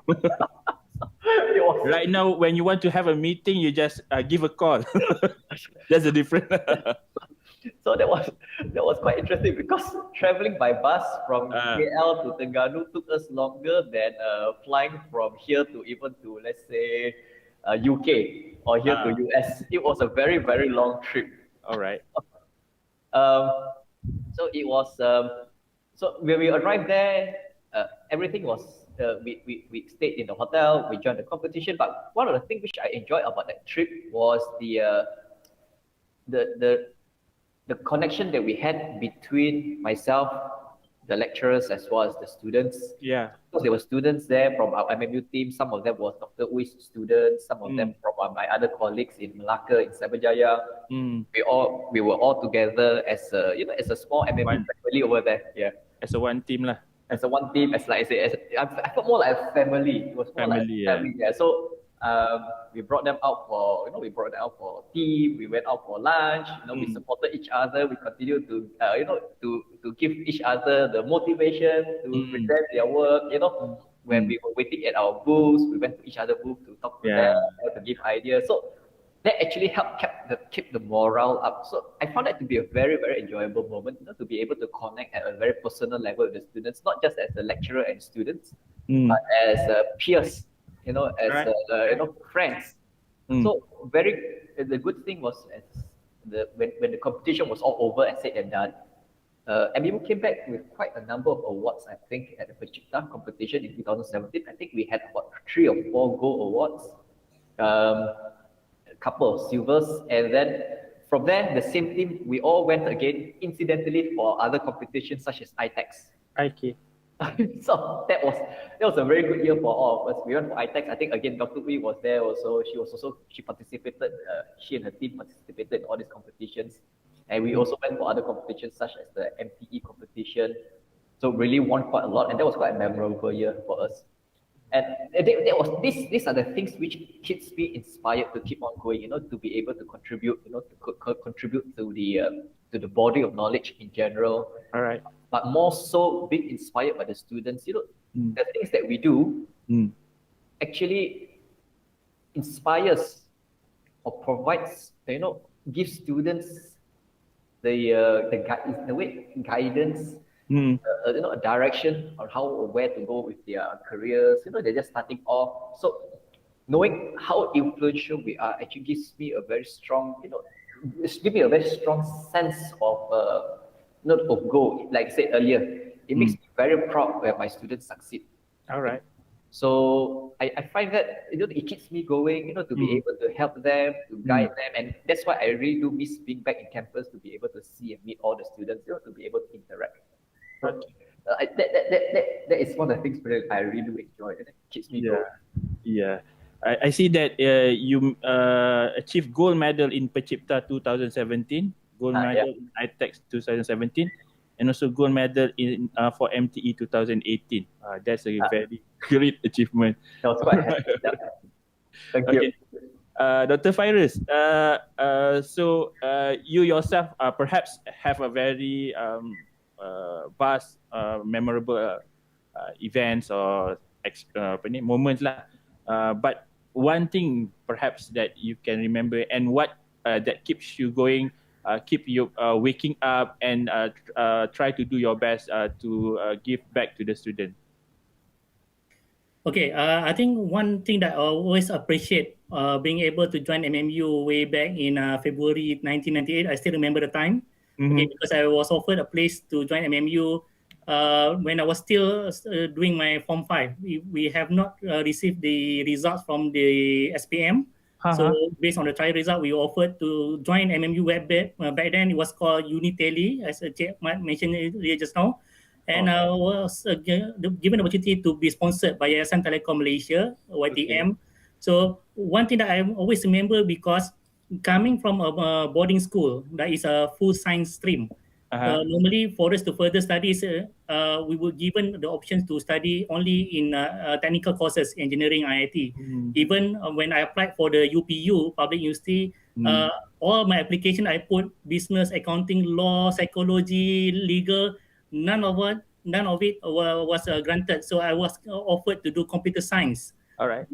Right now, when you want to have a meeting, you just give a call. That's the difference. So that was quite interesting because traveling by bus from KL to Terengganu took us longer than flying from here to even to, let's say, UK or here to US. It was a very, very long trip. All right. So it was, so when we arrived there, everything was, we stayed in the hotel, we joined the competition, but one of the things which I enjoyed about that trip was the connection that we had between myself, the lecturers, as well as the students. Yeah. Because there were students there from our MMU team. Some of them was Dr. Ui's students. Some of them from my other colleagues in Malacca, in Cyberjaya. We were all together as a as a small MMU family over there. Yeah. As a one team lah. As a one team, as like I say, I felt more like a family. It was more family, like a family. Yeah. So we brought them out for tea. We went out for lunch. We supported each other. We continued to to give each other the motivation to present their work. When we were waiting at our booths, we went to each other's booth to talk to them, to give ideas. So that actually helped keep the morale up. So I found that to be a very, very enjoyable moment, to be able to connect at a very personal level with the students, not just as the lecturer and students, but as peers, as Right. friends. So the good thing was when the competition was all over and said and done, MMU came back with quite a number of awards. I think at the Pachipta competition in 2017, I think we had about 3 or 4 gold awards, a couple of silvers, and then from there, the same team, we all went again, incidentally, for other competitions such as ITEX. Okay. So that was a very good year for all of us. We went for ITEX. I think again, Dr. Wee was there also. She participated. She and her team participated in all these competitions, and we also went for other competitions such as the MTE competition. So really won quite a lot, and that was quite a memorable year for us. And these are the things which keeps me inspired to keep on going. To be able to contribute. To contribute to the body of knowledge in general. All right. But more so being inspired by the students. The things that we do actually inspires or provides, gives students the way guidance, a direction on how or where to go with their careers. They're just starting off. So knowing how influential we are actually gives me a very strong, sense of of goal. Like I said earlier, it makes me very proud when my students succeed. All right. So I find that it keeps me going, to be able to help them, to guide them, and that's why I really do miss being back in campus, to be able to see and meet all the students, to be able to interact. That is one of the things that I really do enjoy, and it keeps me going. Yeah. I see that you achieved gold medal in Pachipta 2017, gold medal in ITEX 2017, and also gold medal in for MTE 2018. That's a very great achievement. That was quite happy. Thank you. Dr. Fyros, so you yourself perhaps have a very vast, memorable events or moments lah. But one thing perhaps that you can remember and what that keeps you going, keep you waking up and try to do your best to give back to the student. Okay, I think one thing that I always appreciate being able to join MMU way back in February 1998. I still remember the time. Okay, because I was offered a place to join MMU when I was still doing my Form 5. We have not received the results from the SPM. So based on the trial result, we offered to join MMU web back then. It was called Unitele, as Cik Mat mentioned earlier just now. And I was given the opportunity to be sponsored by Yayasan Telekom Malaysia, YTM. Okay. So one thing that I always remember, because coming from a boarding school that is a full science stream, normally for us to further studies, we were given the options to study only in technical courses, engineering, IIT. Even when I applied for the UPU, Public University, all my application I put business, accounting, law, psychology, legal. None of it was granted. So I was offered to do computer science. All right.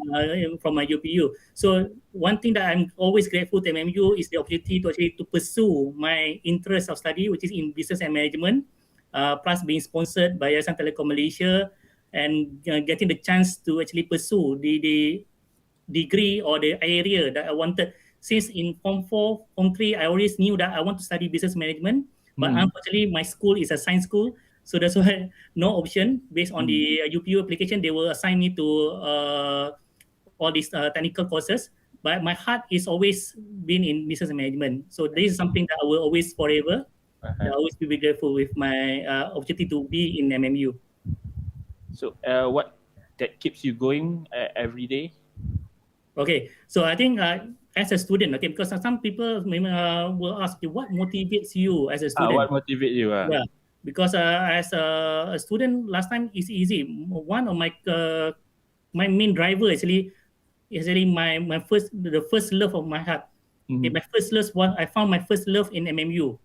From my UPU. So one thing that I'm always grateful to MMU is the opportunity to actually to pursue my interest of study, which is in business and management, plus being sponsored by Yayasan Telekom Malaysia, and getting the chance to actually pursue the degree or the area that I wanted. Since in Form 4, Form 3, I always knew that I want to study business management, but unfortunately my school is a science school. So that's why no option. Based on the UPU application, they will assign me to all these technical courses. But my heart is always been in business management. So this is something that I will always forever. I always be grateful with my opportunity to be in MMU. So what that keeps you going every day? Okay, so I think as a student, okay, because some people will ask you, what motivates you as a student? What motivates you? Yeah. Because as a student, last time it's easy. One of my main driver actually the first love of my heart. Okay, my first love was I found my first love in MMU,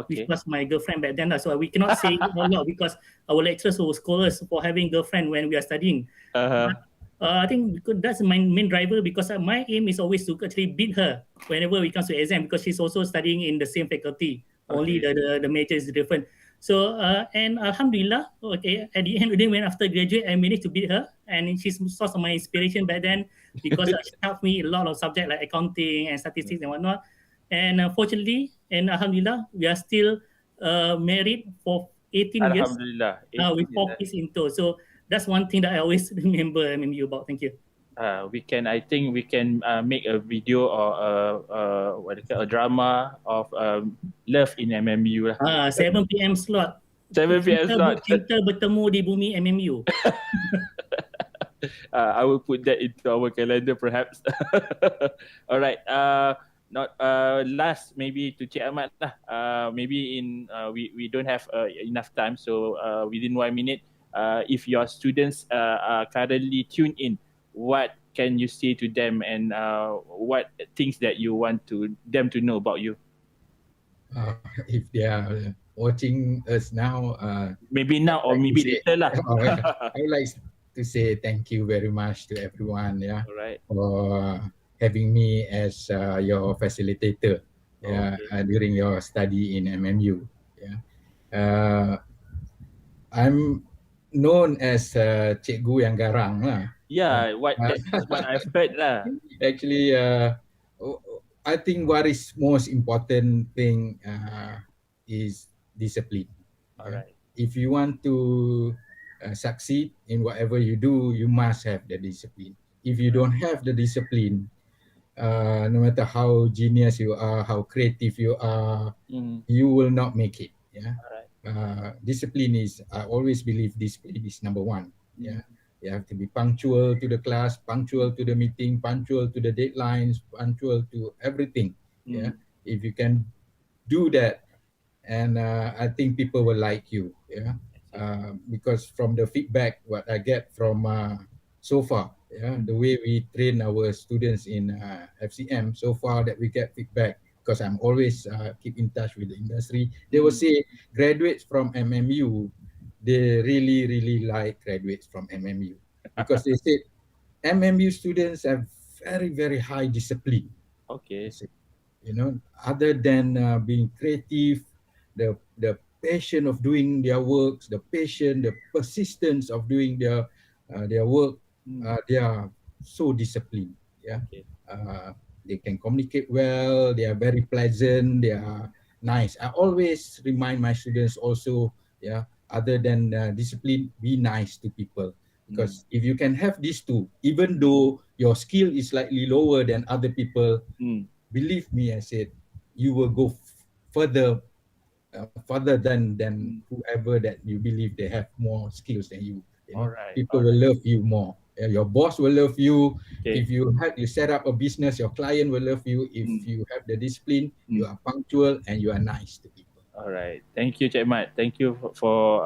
which was my girlfriend back then. So we cannot say a lot because our lecturers will scold us for having girlfriend when we are studying. I think that's my main driver, because my aim is always to actually beat her whenever we come to exam, because she's also studying in the same faculty. Only the major is different. So and Alhamdulillah, okay, at the end of the day, when after graduate, I managed to beat her, and she's source of my inspiration back then because she taught me a lot of subjects like accounting and statistics and whatnot. And fortunately, and Alhamdulillah, we are still married for 18 years Alhamdulillah. with 4 kids in tow. So that's one thing that I always remember MMU about. Thank you. I think we can make a video or a drama of love in MMU lah. 7 PM slot. 7 PM slot. Cinta bertemu di bumi MMU. I will put that into our calendar perhaps. All right. Not last maybe to Cik Ahmad lah. Maybe we don't have enough time, so within 1 minute, if your students are currently tuned in, what can you say to them, and what things that you want them to know about you? If they are watching us now, maybe now or maybe later lah. I would like to say thank you very much to everyone, All right. for having me as your facilitator, during your study in MMU. I'm known as Cikgu yang garang lah. Yeah, that's what I've heard lah. Actually, I think what is most important thing is discipline. All right. If you want to succeed in whatever you do, you must have the discipline. If you don't have the discipline, no matter how genius you are, how creative you are, you will not make it. Discipline is, I always believe discipline is number one. You have to be punctual to the class, punctual to the meeting, punctual to the deadlines, punctual to everything. If you can do that, and I think people will like you. Because from the feedback what I get from so far, the way we train our students in FCM so far, that we get feedback, because I'm always keep in touch with the industry. They will say graduates from MMU, they really like graduates from MMU, because they said MMU students have very high discipline. Okay. Other than being creative, the passion of doing their works, the passion, the persistence of doing their work, they are so disciplined. Okay. They can communicate well, they are very pleasant, they are nice. I always remind my students also, other than discipline, be nice to people. Because if you can have these two, even though your skill is slightly lower than other people, believe me, I said, you will go further than whoever that you believe they have more skills than you. All right. People will love you more. Your boss will love you. Okay. If you set up a business, your client will love you. If you have the discipline, you are punctual and you are nice to people. All right. Thank you, Cik Mat. Thank you for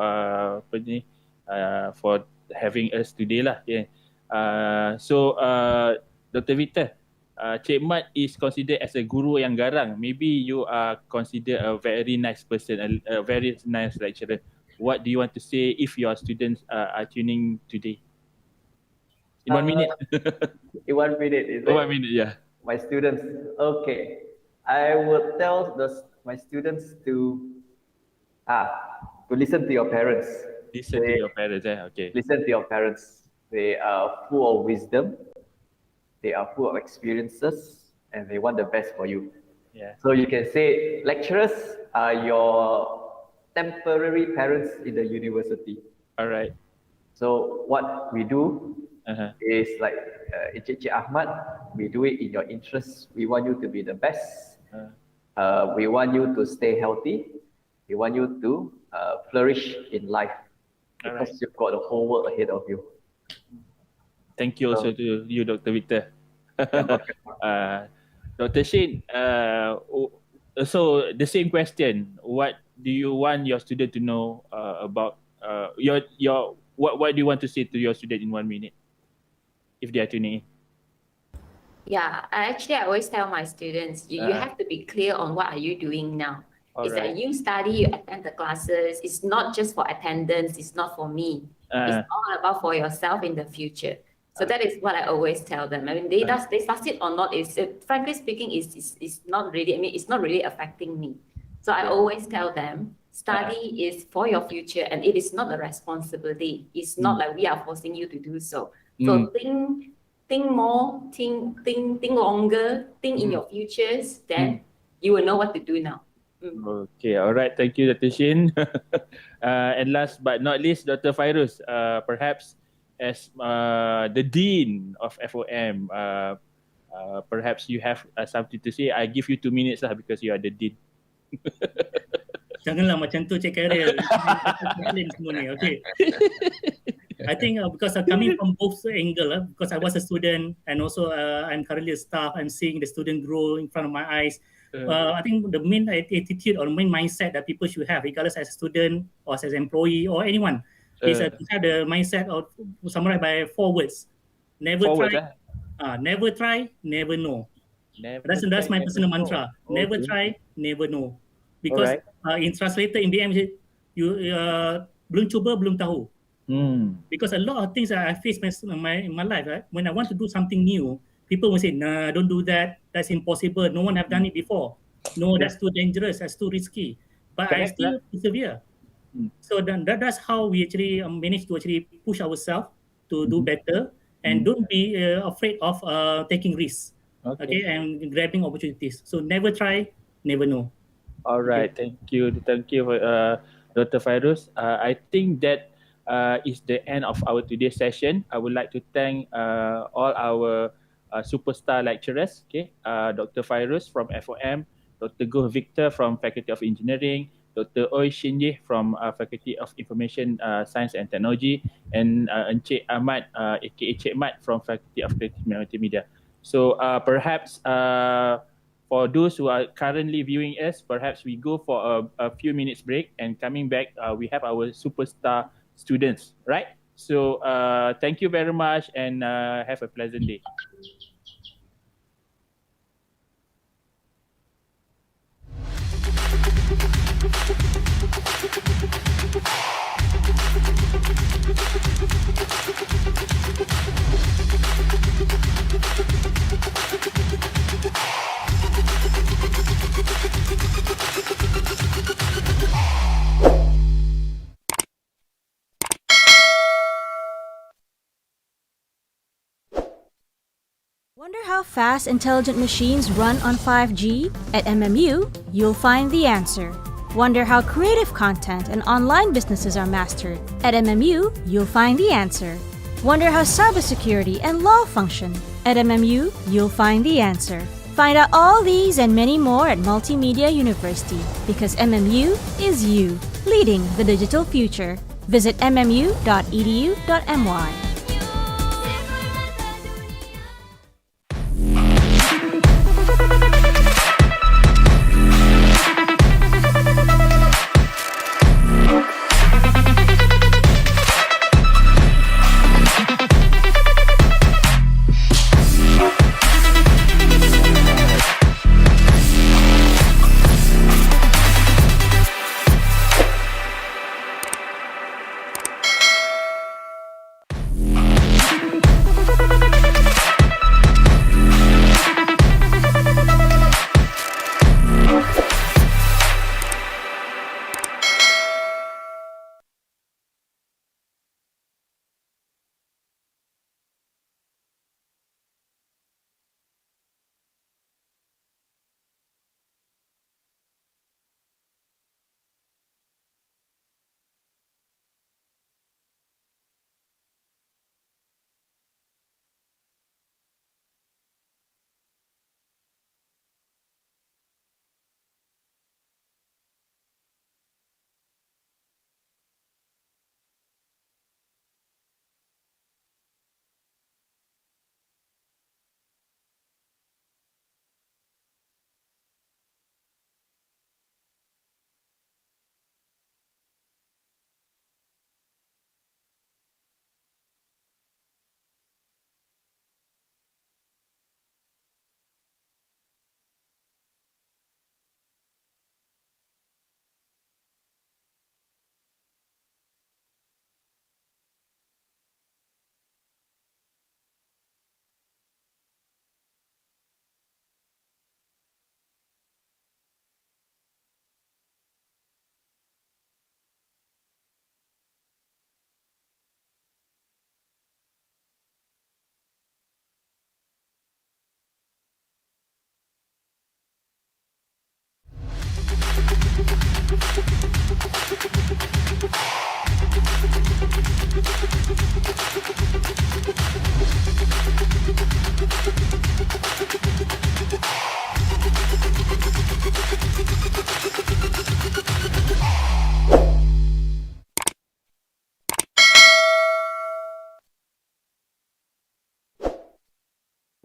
having us today lah. So Dr. Victor, Cik Mat is considered as a guru yang garang. Maybe you are considered a very nice person, a very nice lecturer. What do you want to say if your students are tuning today? In 1 minute. In 1 minute, is it? 1 minute, yeah. My students, okay. I would tell my students to listen to your parents. Listen to your parents, okay. Listen to your parents. They are full of wisdom. They are full of experiences, and they want the best for you. So you can say lecturers are your temporary parents in the university. All right. So what we do is like Encik Ahmad, we do it in your interest. We want you to be the best. We want you to stay healthy. We want you to flourish in life, because you've got the whole world ahead of you. Thank you also to you, Dr. Victor. Dr. Shin, so the same question. What do you want your student to know about what do you want to say to your student in 1 minute, if they are tuning in? I always tell my students, you have to be clear on what are you doing now. That you study, you attend the classes. It's not just for attendance. It's not for me. It's all about for yourself in the future. So that is what I always tell them. I mean, they succeed or not, frankly speaking, is not really. I mean, it's not really affecting me. So I always tell them, Study is for your future, and it is not a responsibility. It's not like we are forcing you to do so. So think more, think longer, think in your futures, then you will know what to do now. Okay, all right. Thank you, Dr. Shin. And last but not least, Dr. Fyros, perhaps as the Dean of FOM, perhaps you have something to say. I give you 2 minutes lah because you are the Dean. Janganlah macam tu, Cik Khairil. Explain semua ni, okay. I think because coming from both angle, because I was a student and also I'm currently a staff, I'm seeing the student grow in front of my eyes. I think the main attitude or main mindset that people should have, regardless as a student or as an employee or anyone, is to have the mindset of summarized by 4 words. Never try, never know. That's my personal mantra. Okay. Never try, never know. Because in translated in the end, you belum cuba, belum tahu. Because a lot of things that I face in my life, right? When I want to do something new, people will say, "Nah, don't do that. That's impossible. No one have done it before. No, that's too dangerous. That's too risky." But I still persevere. So then that's how we actually manage to actually push ourselves to do better and don't be afraid of taking risks. Okay, and grabbing opportunities. So never try, never know. All right, thank you, for, Dr. Fyros. I think that is the end of our today's session. I would like to thank all our superstar lecturers. Okay, Dr. Fyros from FOM, Dr. Goh Victor from Faculty of Engineering, Dr. Oi Shin from Faculty of Information Science and Technology, and Encik Ahmad, aka Cik Mat from Faculty of Creative Multimedia. So perhaps for those who are currently viewing us, perhaps we go for a few minutes break, and coming back, we have our superstar students, right? So thank you very much, and have a pleasant day. Wonder how fast intelligent machines run on 5G? At MMU, you'll find the answer. Wonder how creative content and online businesses are mastered? At MMU, you'll find the answer. Wonder how cybersecurity and law function? At MMU, you'll find the answer. Find out all these and many more at Multimedia University, because MMU is you, leading the digital future. Visit mmu.edu.my.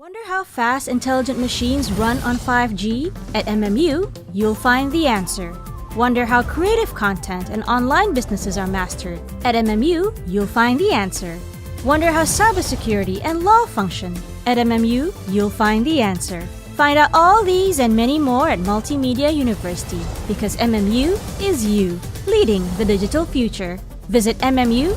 Wonder how fast intelligent machines run on 5G? At MMU, you'll find the answer. Wonder how creative content and online businesses are mastered? At MMU, you'll find the answer. Wonder how cybersecurity and law function? At MMU, you'll find the answer. Find out all these and many more at Multimedia University, because MMU is you, leading the digital future. Visit mmu.edu.my.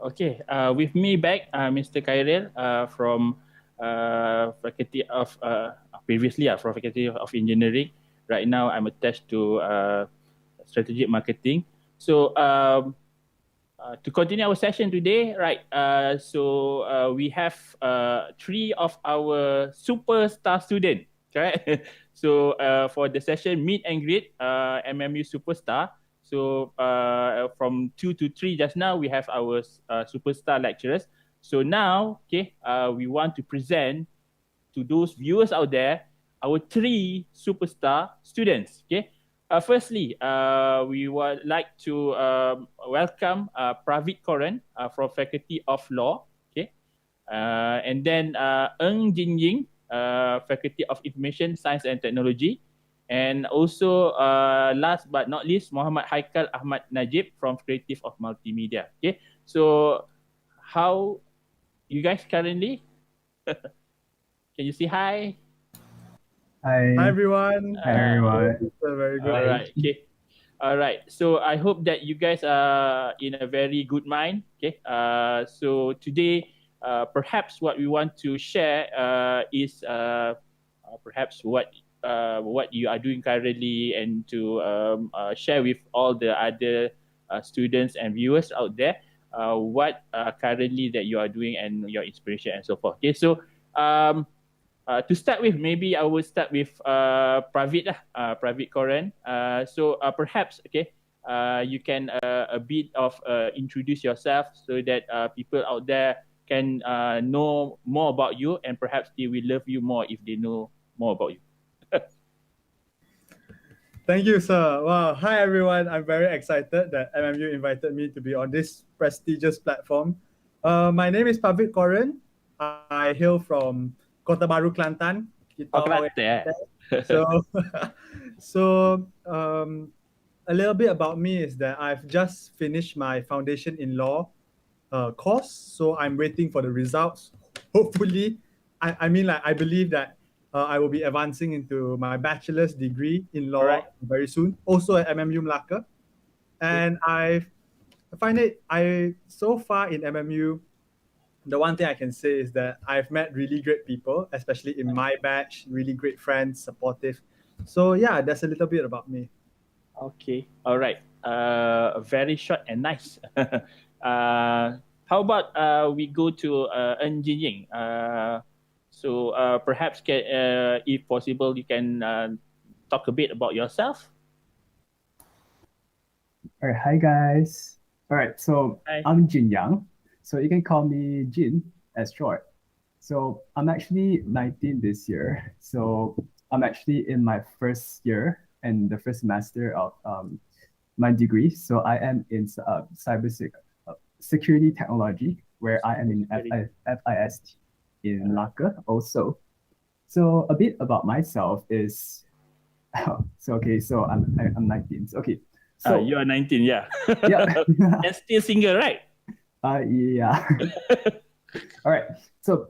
Okay, with me back, Mr. Khairil from Faculty of previously from Faculty of Engineering. Right now, I'm attached to Strategic Marketing. So to continue our session today, right? We have 3 of our superstar students, right? So for the session Meet and Greet MMU Superstar. So from 2 to 3 just now, we have our superstar lecturers. So now, okay, we want to present to those viewers out there our 3 superstar students. Okay, firstly, we would like to welcome Pravit Koran from Faculty of Law. Okay, and then Ng Jin Ying, Faculty of Information Science and Technology. And also, last but not least, Muhammad Haikal Ahmad Najib from Creative of Multimedia. Okay, so how you guys currently? Can you say hi? Hi. Hi everyone. Hi everyone. Very good. All right. Okay. All right. So I hope that you guys are in a very good mind. Okay. So today, perhaps what we want to share is perhaps what you are doing currently, and to share with all the other students and viewers out there what currently that you are doing and your inspiration and so forth. Okay, so to start with, maybe I will start with Pravit Koran. So perhaps, okay, you can a bit of introduce yourself so that people out there can know more about you, and perhaps they will love you more if they know more about you. Thank you, sir. Wow. Hi, everyone. I'm very excited that MMU invited me to be on this prestigious platform. My name is Pravit Koran. I hail from Kota Baru, Kelantan. So a little bit about me is that I've just finished my foundation in law course. So I'm waiting for the results. Hopefully, I believe that I will be advancing into my bachelor's degree in law very soon, also at MMU Melaka. And I find it, so far in MMU, the one thing I can say is that I've met really great people, especially in my batch, really great friends, supportive. So yeah, that's a little bit about me. Okay, all right. Very short and nice. How about we go to Ng Jin Ying? So perhaps, if possible, you can talk a bit about yourself. All right, hi guys. All right, so Hi. I'm Jin Yang. So you can call me Jin as short. So I'm actually 19 this year. So I'm actually in my first year and the first semester of my degree. So I am in security technology, where I am in FIST in Melaka also. So a bit about myself is, so I'm 19. Okay, so You are 19, yeah. yeah. And still single, right? Yeah. All right. So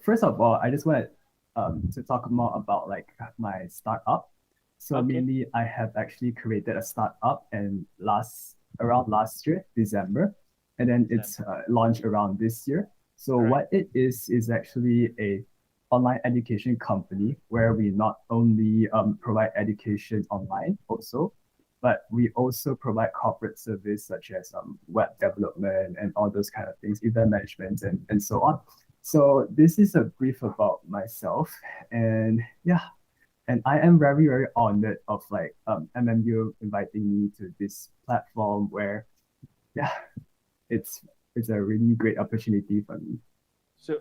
first of all, I just wanted to talk more about like my startup. So Okay. mainly, I have actually created a startup around last year, December, and then it's launched around this year. So Alright. what it is actually a online education company where we not only provide education online also, but we also provide corporate service such as web development and all those kind of things, event management and so on. So this is a brief about myself, and yeah, and I am very very honored of like MMU inviting me to this platform where yeah, it's it's a really great opportunity for me. So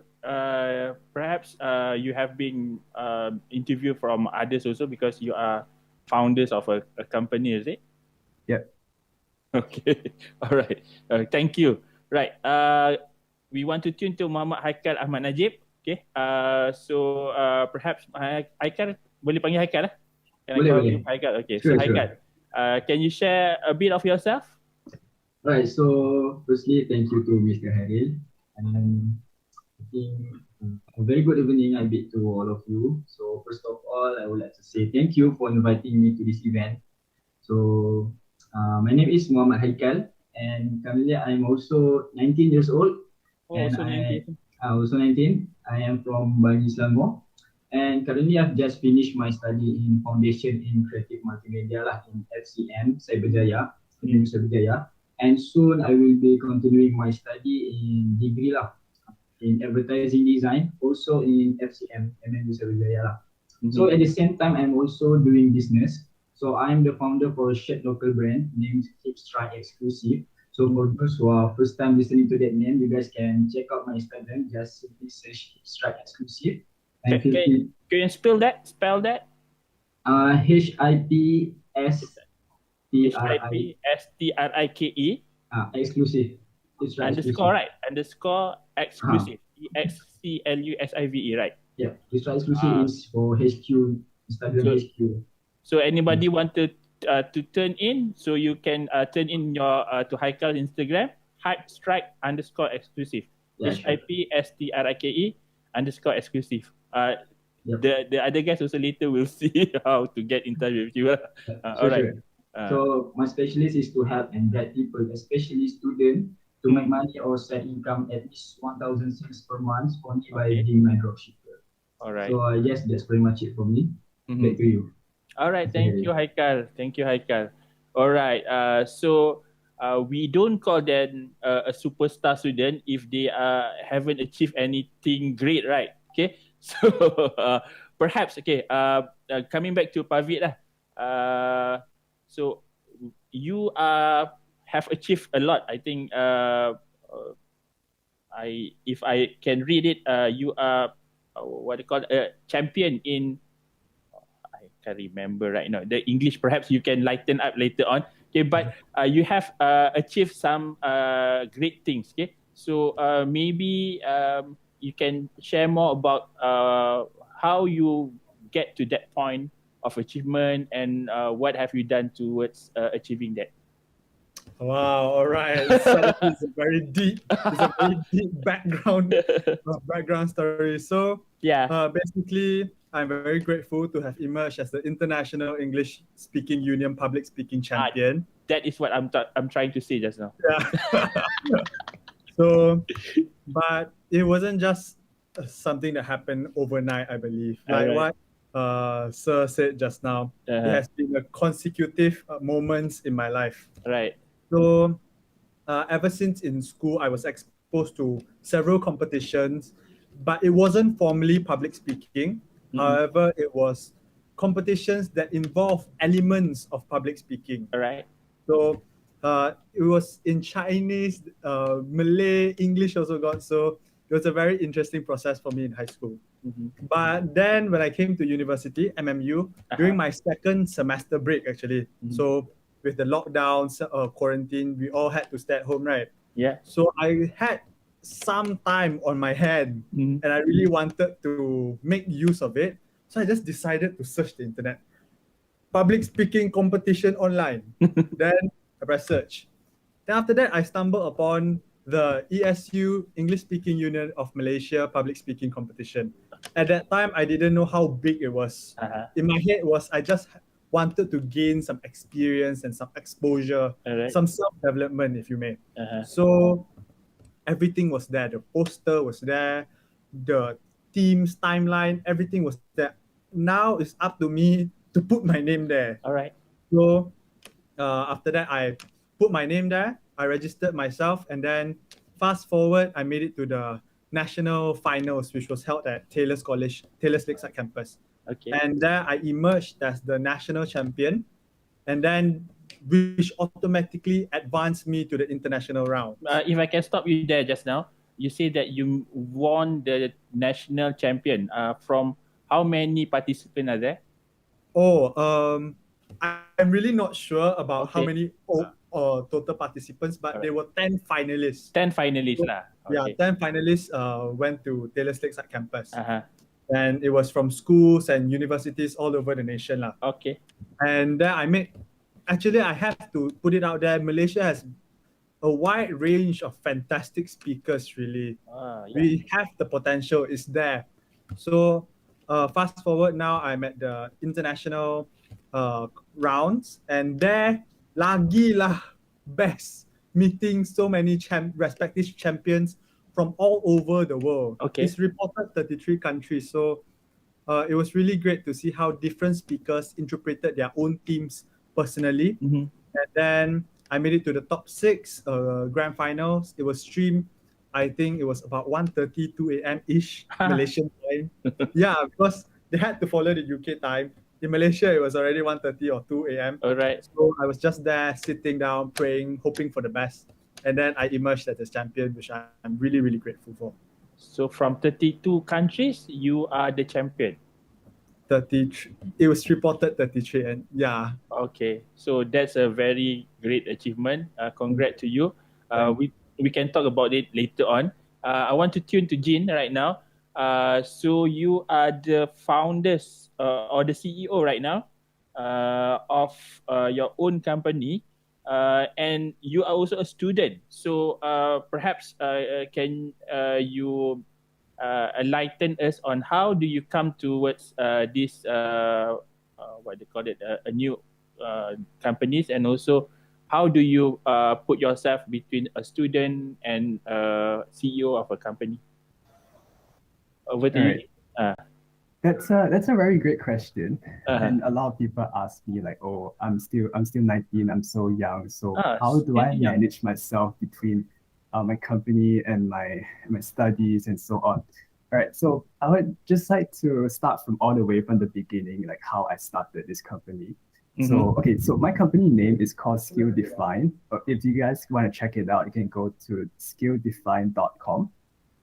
perhaps you have been interviewed from others also because you are founders of a company, is it? Yep. Okay. All right. Thank you. Right. We want to tune to Muhammad Haikal Ahmad Najib. Okay. So perhaps Haikal, boleh panggil Haikal lah? Can I Boleh, call boleh. you Haikal? Okay. Sure, So Haikal, can you share a bit of yourself? Right, so firstly, thank you to Mr. Haril. And I think a very good evening I bid to all of you. So first of all, I would like to say thank you for inviting me to this event. So my name is Muhammad Haikal, and currently I'm also 19 years old. Oh, And so 19. also 19. I am from Bali, Selangor. And currently I've just finished my study in Foundation in Creative Multimedia lah in FCM, Cyberjaya, MMU Cyberjaya. And soon I will be continuing my study in degree lah, in advertising design, also in FCM, MMU Cyberjaya lah. So at the same time, I'm also doing business. So I'm the founder for a shared local brand named Hip Strike Exclusive. So for those who are first time listening to that name, you guys can check out my Instagram. Just simply search Hip Strike Exclusive. And Can you spell that? HIPSTRIKE exclusive. underscore, right? Underscore exclusive. EXCLUSIVE, right? Yeah, Hip Strike Exclusive is for HQ, Instagram HQ. So anybody want to turn in, so you can turn in your to Haikal Instagram, hype strike underscore exclusive. Yeah, HIPSTRIKE underscore exclusive. Yep. The other guys also later will see how to get in touch with you. All right. Sure. So my specialist is to help and guide people, especially students, to make money or set income at least 1,000 cents per month only by being my dropshipper. All right. So yes, that's pretty much it for me. Back to you. All right. Thank you, Haikal. All right. So we don't call them a superstar student if they haven't achieved anything great, right? Okay. So perhaps coming back to Pavit lah. So you have achieved a lot. I think if I can read it, you are what they call a champion in. I can't remember right now the English. Perhaps you can lighten up later on. Okay, but you have achieved some great things. Okay, so maybe you can share more about how you get to that point of achievement and what have you done towards achieving that. Wow, all right. So it's a very deep background story. So basically, I'm very grateful to have emerged as the International English Speaking Union Public Speaking Champion. That is what I'm trying to say just now. Yeah. So, but it wasn't just something that happened overnight, I believe. Like what Sir said just now, it has been a consecutive moments in my life. Right. So, ever since in school, I was exposed to several competitions, but it wasn't formally public speaking. However, it was competitions that involve elements of public speaking. All right. So it was in Chinese, Malay, English also got. So it was a very interesting process for me in high school. But then when I came to university, MMU, during my second semester break actually, so with the lockdowns, quarantine, we all had to stay at home, right? Yeah. So I had some time on my hand and I really wanted to make use of it. So I just decided to search the internet. Public speaking competition online. Then I press search. Then after that, I stumbled upon the ESU, English Speaking Union of Malaysia public speaking competition. At that time, I didn't know how big it was. In my head was, I just wanted to gain some experience and some exposure, some self-development, if you may. So everything was there. The poster was there. The team's timeline, everything was there. Now it's up to me to put my name there. All right. So after that, I put my name there. I registered myself, and then fast forward, I made it to the national finals, which was held at Taylor's Lakeside campus. Okay. And there I emerged as the national champion, and then which automatically advanced me to the international round. If I can stop you there just now, you say that you won the national champion. From how many participants are there? I'm really not sure about how Okay. many total participants, but there were 10 finalists. 10 finalists lah. Yeah, Okay. 10 finalists went to Taylor's Lakeside campus. Uh-huh. And it was from schools and universities all over the nation lah. Okay. And then I have to put it out there, Malaysia has a wide range of fantastic speakers, really. Yeah. We have the potential, it's there. So fast forward now, I'm at the international rounds, and there, lagi lah best, meeting so many respective champions from all over the world. Okay. It's reported 33 countries. So it was really great to see how different speakers interpreted their own themes personally. Mm-hmm. And then I made it to the top 6 grand finals. It was streamed, I think it was about 1:30, 2 a.m. ish Malaysian time. Yeah, because they had to follow the UK time. In Malaysia, it was already 1:30 or 2 a.m. All right. So I was just there, sitting down, praying, hoping for the best. And then I emerged as a champion, which I'm really, really grateful for. So from 32 countries, you are the champion. 33. It was reported 33, and yeah. Okay, so that's a very great achievement. Congrats to you. We can talk about it later on. I want to tune to Jin right now. So you are the founders or the CEO right now of your own company, and you are also a student. So perhaps can you enlighten us on how do you come towards this what they call it, a new companies, and also how do you put yourself between a student and CEO of a company? Over to you. That's a very great question, and a lot of people ask me like, "Oh, I'm still 19. I'm so young. So how do I manage myself between my company and my studies and so on?" All right. So I would just like to start from all the way from the beginning, like how I started this company. Mm-hmm. So my company name is called Skill Define. If you guys want to check it out, you can go to skilldefine.com.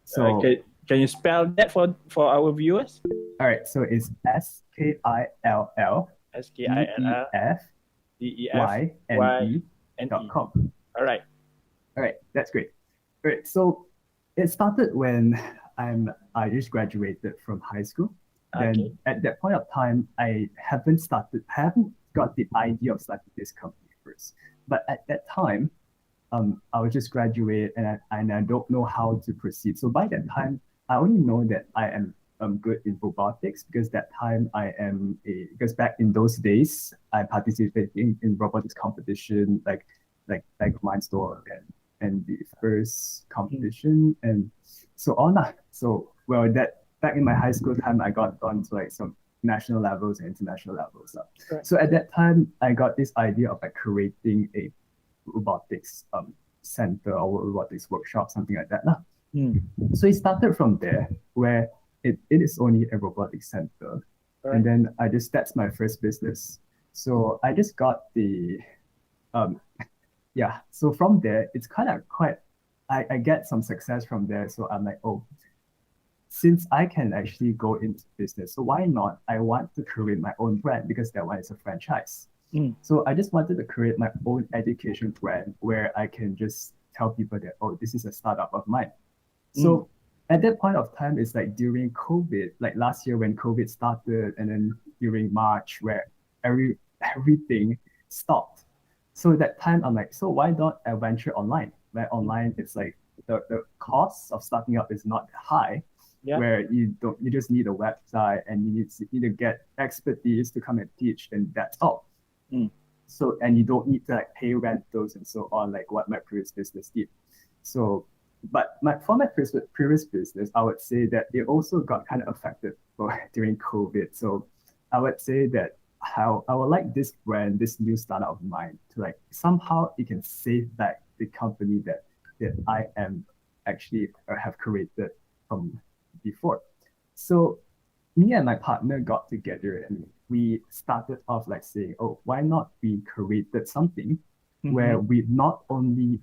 So can you spell that for our viewers? All right, so it's SKILLDEFYNE.com. All right, that's great. All right, so it started when I just graduated from high school. Then at that point of time, I haven't got the idea of starting this company first. But at that time, I was just graduate and I don't know how to proceed. So by that time, I only know that I am good in robotics because because back in those days, I participated in robotics competition like Mindstorm and the first competition and so on. So back in my high school time, I got on to like some national levels and international levels. Right. So at that time, I got this idea of like creating a robotics center or robotics workshop, something like that. So it started from there, where it is only a robotics center. Right. And then that's my first business. So I just got the, so from there, it's kind of I get some success from there. So I'm like, oh, since I can actually go into business, so why not? I want to create my own brand because that one is a franchise. So I just wanted to create my own education brand where I can just tell people that, oh, this is a startup of mine. So at that point of time, it's like during COVID, like last year when COVID started, and then during March where everything stopped. So at that time, I'm like, so why not I venture online? Where online, it's like the cost of starting up is not high. Yeah. Where you just need a website and you need to get expertise to come and teach, and that's all. So, and you don't need to like pay rentals and so on, like what my previous business did. So, but for my previous business, I would say that it also got kind of affected during COVID. So I would say that how I would like this brand, this new startup of mine, to like somehow it can save back the company that I am actually have created. from before. So me and my partner got together and we started off like saying, oh, why not we created something where we not only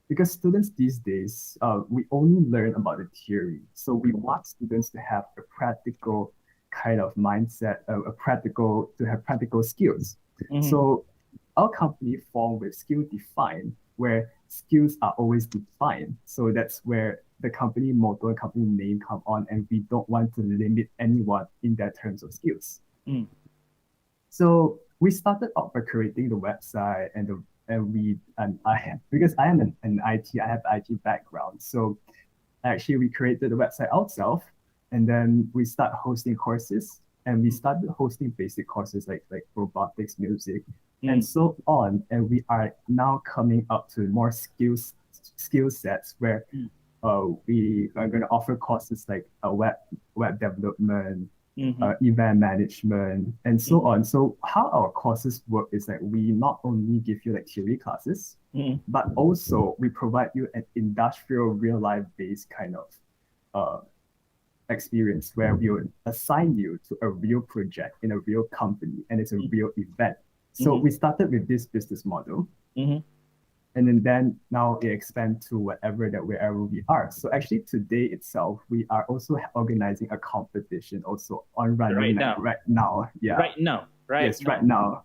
because students these days, we only learn about the theory. So we want students to have a practical kind of mindset, to have practical skills. So our company formed with skill defined, where skills are always defined. So that's where the company motto and company name come on, and we don't want to limit anyone in their terms of skills. So we started off by creating the website because I am an IT, I have IT background. So actually we created the website ourselves, and then we start hosting courses, and we started hosting basic courses like robotics, music, and so on. And we are now coming up to more skill sets where we are going to offer courses like web development, event management, and so on. So how our courses work is that we not only give you like theory classes, but also we provide you an industrial, real life based kind of experience where we will assign you to a real project in a real company, and it's a real event. So we started with this business model. And then now it expands to wherever we are. So actually today itself, we are also organizing a competition also on running right now. Yeah. Right now. Yes, right now.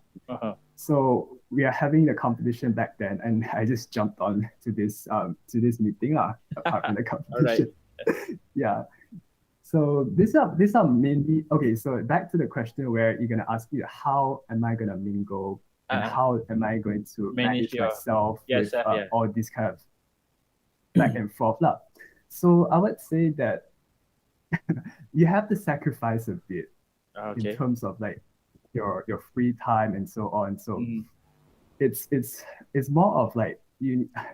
So we are having the competition back then, and I just jumped on to this meeting apart from the competition. Yeah. So these are mainly okay. So back to the question where you're gonna ask me, how am I gonna mingle and how am I going to manage myself with all these kind of back and forth lah. So I would say that you have to sacrifice a bit in terms of like your free time and so on. So it's more of like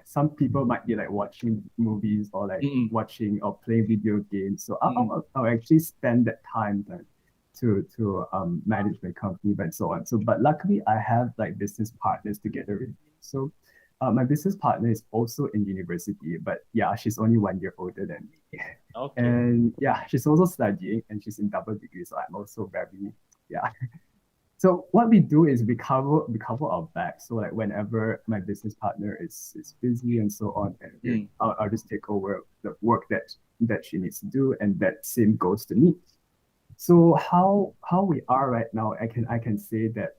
some people might be like watching movies or like watching or playing video games. So I'll actually spend that time then to manage my company and so on. So but luckily I have like business partners together with me. So my business partner is also in university, but yeah, she's only 1 year older than me. And yeah, she's also studying and she's in double degree. So I'm also very So what we do is we cover our back. So like whenever my business partner is busy and so on, and I'll just take over the work that she needs to do, and that same goes to me. So how we are right now, I can say that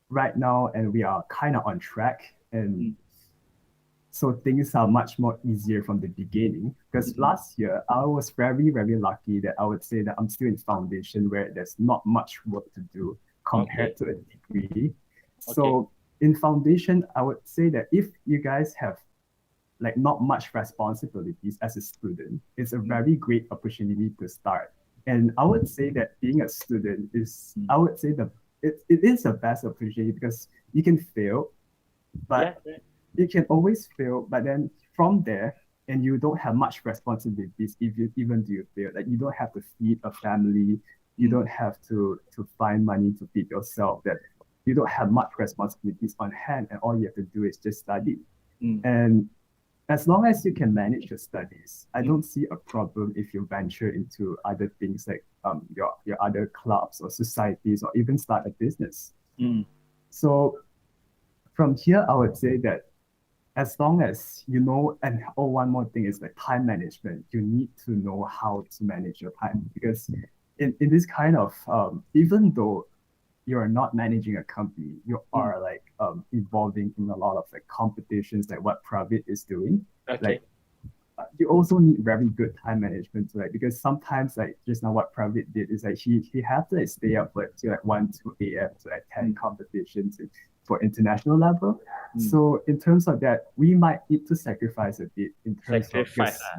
right now, and we are kind of on track, and so things are much more easier from the beginning. Because last year I was very, very lucky that I would say that I'm still in foundation where there's not much work to do compared to a degree. So in foundation, I would say that if you guys have like not much responsibilities as a student, it's a very great opportunity to start. And I would say that being a student is, I would say it is the best opportunity because you can fail, but you can always fail. But then from there, and you don't have much responsibilities even do you fail. Like you don't have to feed a family, you don't have to find money to feed yourself. That you don't have much responsibilities on hand, and all you have to do is just study. And as long as you can manage your studies, I don't see a problem if you venture into other things like your other clubs or societies or even start a business. So from here, I would say that as long as you know, and one more thing is like time management. You need to know how to manage your time, because in this kind of, even though you're not managing a company, you are like involving in a lot of like competitions like what Pravit is doing. Like you also need very good time management to because sometimes like just now what Pravit did is like he had to stay up till like 1-2 a.m. to attend competitions for international level. So in terms of that, we might need to sacrifice a bit in terms of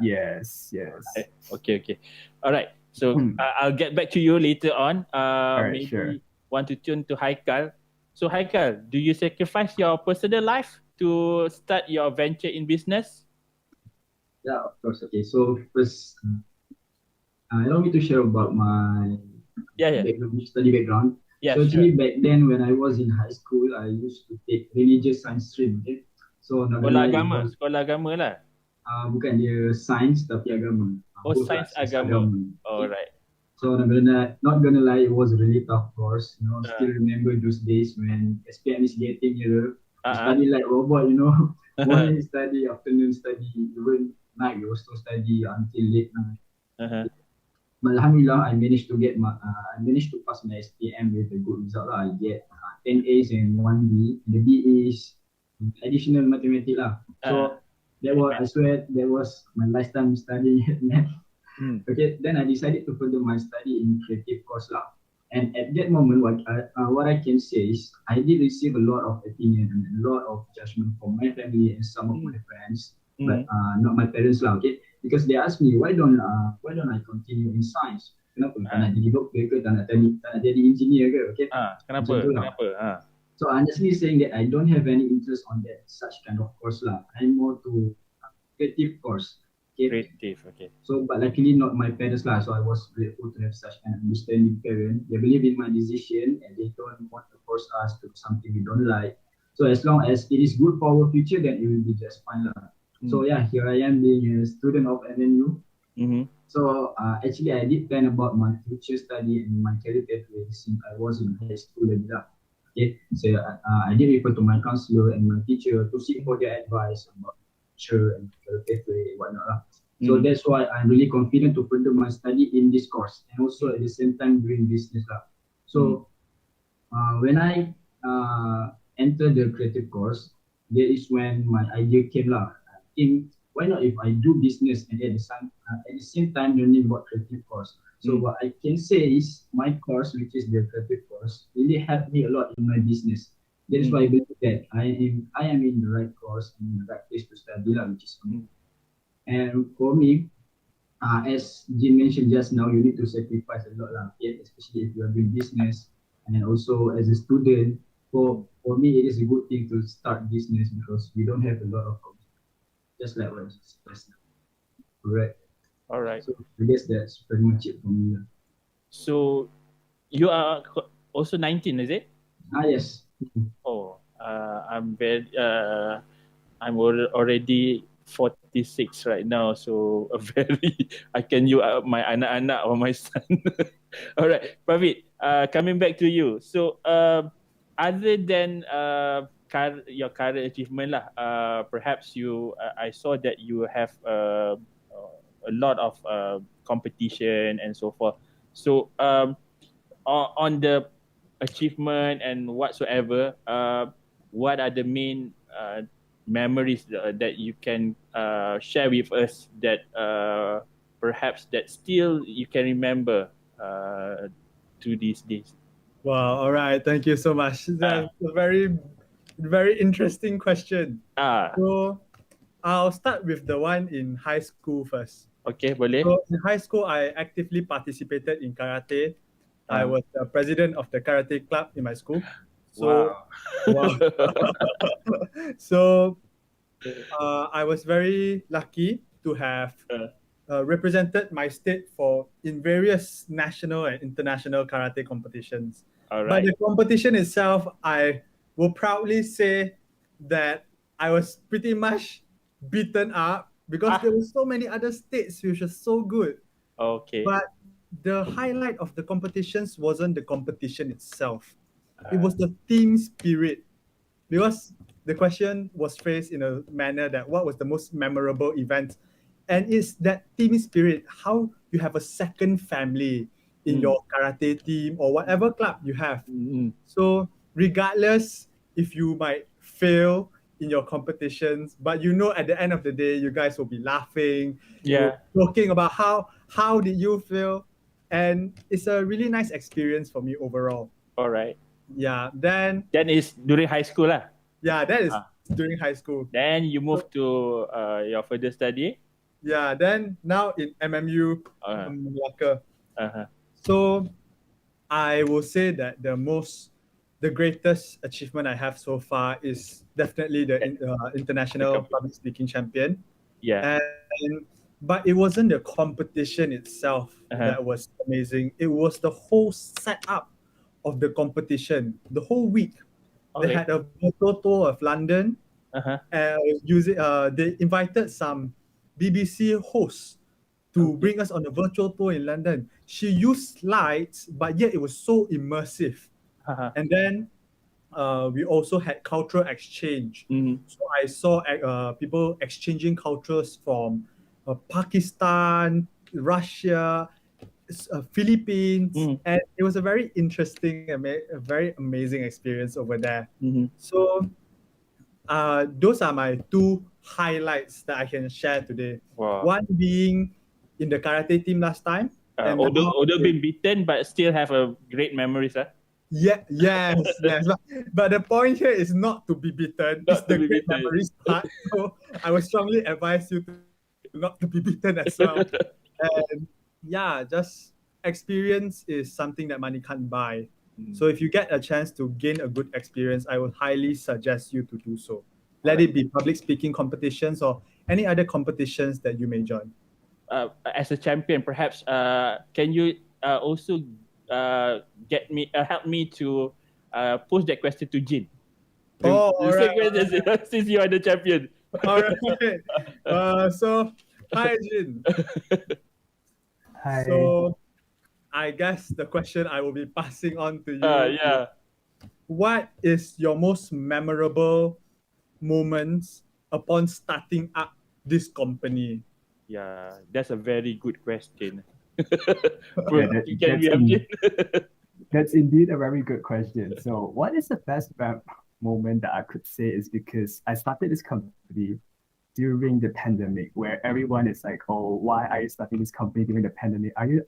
yes. Okay. All right. So I'll get back to you later on. Maybe sure. Want to turn to Haikal. So Haikal, do you sacrifice your personal life to start your venture in business? Yeah, of course. Okay, so first, allow me to share about my study background. Yeah, so actually back then when I was in high school, I used to take religious science stream. Okay, so sekolah agama lah. bukan dia sains tapi agama. Oh, Both sains lah, agama. Okay. Alright. So not gonna lie, it was a really tough course. Still remember those days when SPM is getting nearer. Study like robot, morning study, afternoon study, even night we also study until late night. But alhamdulillah, I managed to pass my SPM with a good result lah. I get 10 A's and 1 B. The B is additional mathematics lah. So I swear that was my last time studying at math. Okay, then I decided to further my study in creative course lah. And at that moment, what I can say is I did receive a lot of opinion and a lot of judgment from my family and some of my friends, but not my parents lah. Okay, because they asked me why don't I continue in science? Kenapa? Tak nak jadi doktor ke? Tak nak jadi engineer ke? Okay. Kenapa? So honestly saying that I don't have any interest on that such kind of course lah. I'm more to creative course. Okay. Creative, okay. So, but luckily not my parents lah. So I was grateful to have such an understanding parent. They believe in my decision and they don't want to force us to do something we don't like. So as long as it is good for our future, then it will be just fine lah. So yeah, here I am being a student of MMU. So actually I did plan about my future study and my career pathway since I was in high school and that. Okay, so I did refer to my counselor and my teacher to seek for their advice about future and career pathway and whatnot lah. So that's why I'm really confident to further my study in this course and also at the same time doing business lah. So when I entered the creative course, that is when my idea came lah. I think why not if I do business and at the same time learning about creative course. So what I can say is my course, which is the creative course, really helped me a lot in my business. That is why I believe that I am in the right course and the right place to study lah, which is me. And for me, as Jin mentioned just now, you need to sacrifice a lot lah, especially if you are doing business and also as a student. For me, it is a good thing to start business because we don't have a lot of just like what I just now. Correct. All right. So I guess that's pretty much it for me. So you are also 19, is it? Yes. Oh, I'm already 46 right now, so I can use my anak-anak or my son. All right, Pravit, coming back to you. So other than your current achievement lah, perhaps I saw that you have a lot of competition and so forth. So on the achievement and whatsoever, what are the main memories that you can share with us that perhaps that still you can remember to these days? Wow, all right, thank you so much. That's a very, very interesting question. So I'll start with the one in high school first. Okay, boleh. So in high school, I actively participated in karate. I was the president of the karate club in my school. So, wow. So I was very lucky to have represented my state in various national and international karate competitions. All right. But the competition itself, I will proudly say that I was pretty much beaten up because there were so many other states which were so good. Okay. But the highlight of the competitions wasn't the competition itself. It was the team spirit. Because the question was phrased in a manner that what was the most memorable event? And it's that team spirit, how you have a second family in your karate team or whatever club you have. So regardless if you might fail in your competitions, but at the end of the day, you guys will be laughing, talking about how did you feel, and it's a really nice experience for me overall. All right. Yeah. Then is during high school lah. Yeah, that is during high school. Then you move to your further study. Yeah. Then now in MMU, Malacca. So I will say that the greatest achievement I have so far is definitely the international public speaking champion. Yeah. But it wasn't the competition itself that was amazing. It was the whole setup of the competition. The whole week, they had a photo tour of London. They invited some BBC host to bring us on a virtual tour in London. She used slides, but yet it was so immersive. And then we also had cultural exchange. So I saw people exchanging cultures from Pakistan, Russia, Philippines, and it was a very interesting, a very amazing experience over there. So those are my two highlights that I can share today. Wow. One being in the karate team last time. And although being beaten, but still have a great memories. Yes. But the point here is not to be beaten. It's the great memories part. So I would strongly advise you not to be beaten as well. And yeah, just experience is something that money can't buy. So if you get a chance to gain a good experience, I would highly suggest you to do so. Let it be public speaking competitions or any other competitions that you may join. As a champion, perhaps can you also help me to post that question to Jin? All right. Since you are the champion. All right. So, hi Jin. Hi. So, I guess the question I will be passing on to you. Yeah. What is your most memorable moments upon starting up this company? Yeah, that's a very good question. That's indeed a very good question. So what is the best moment that I could say is because I started this company during the pandemic where everyone is like, oh, why are you starting this company during the pandemic? Are you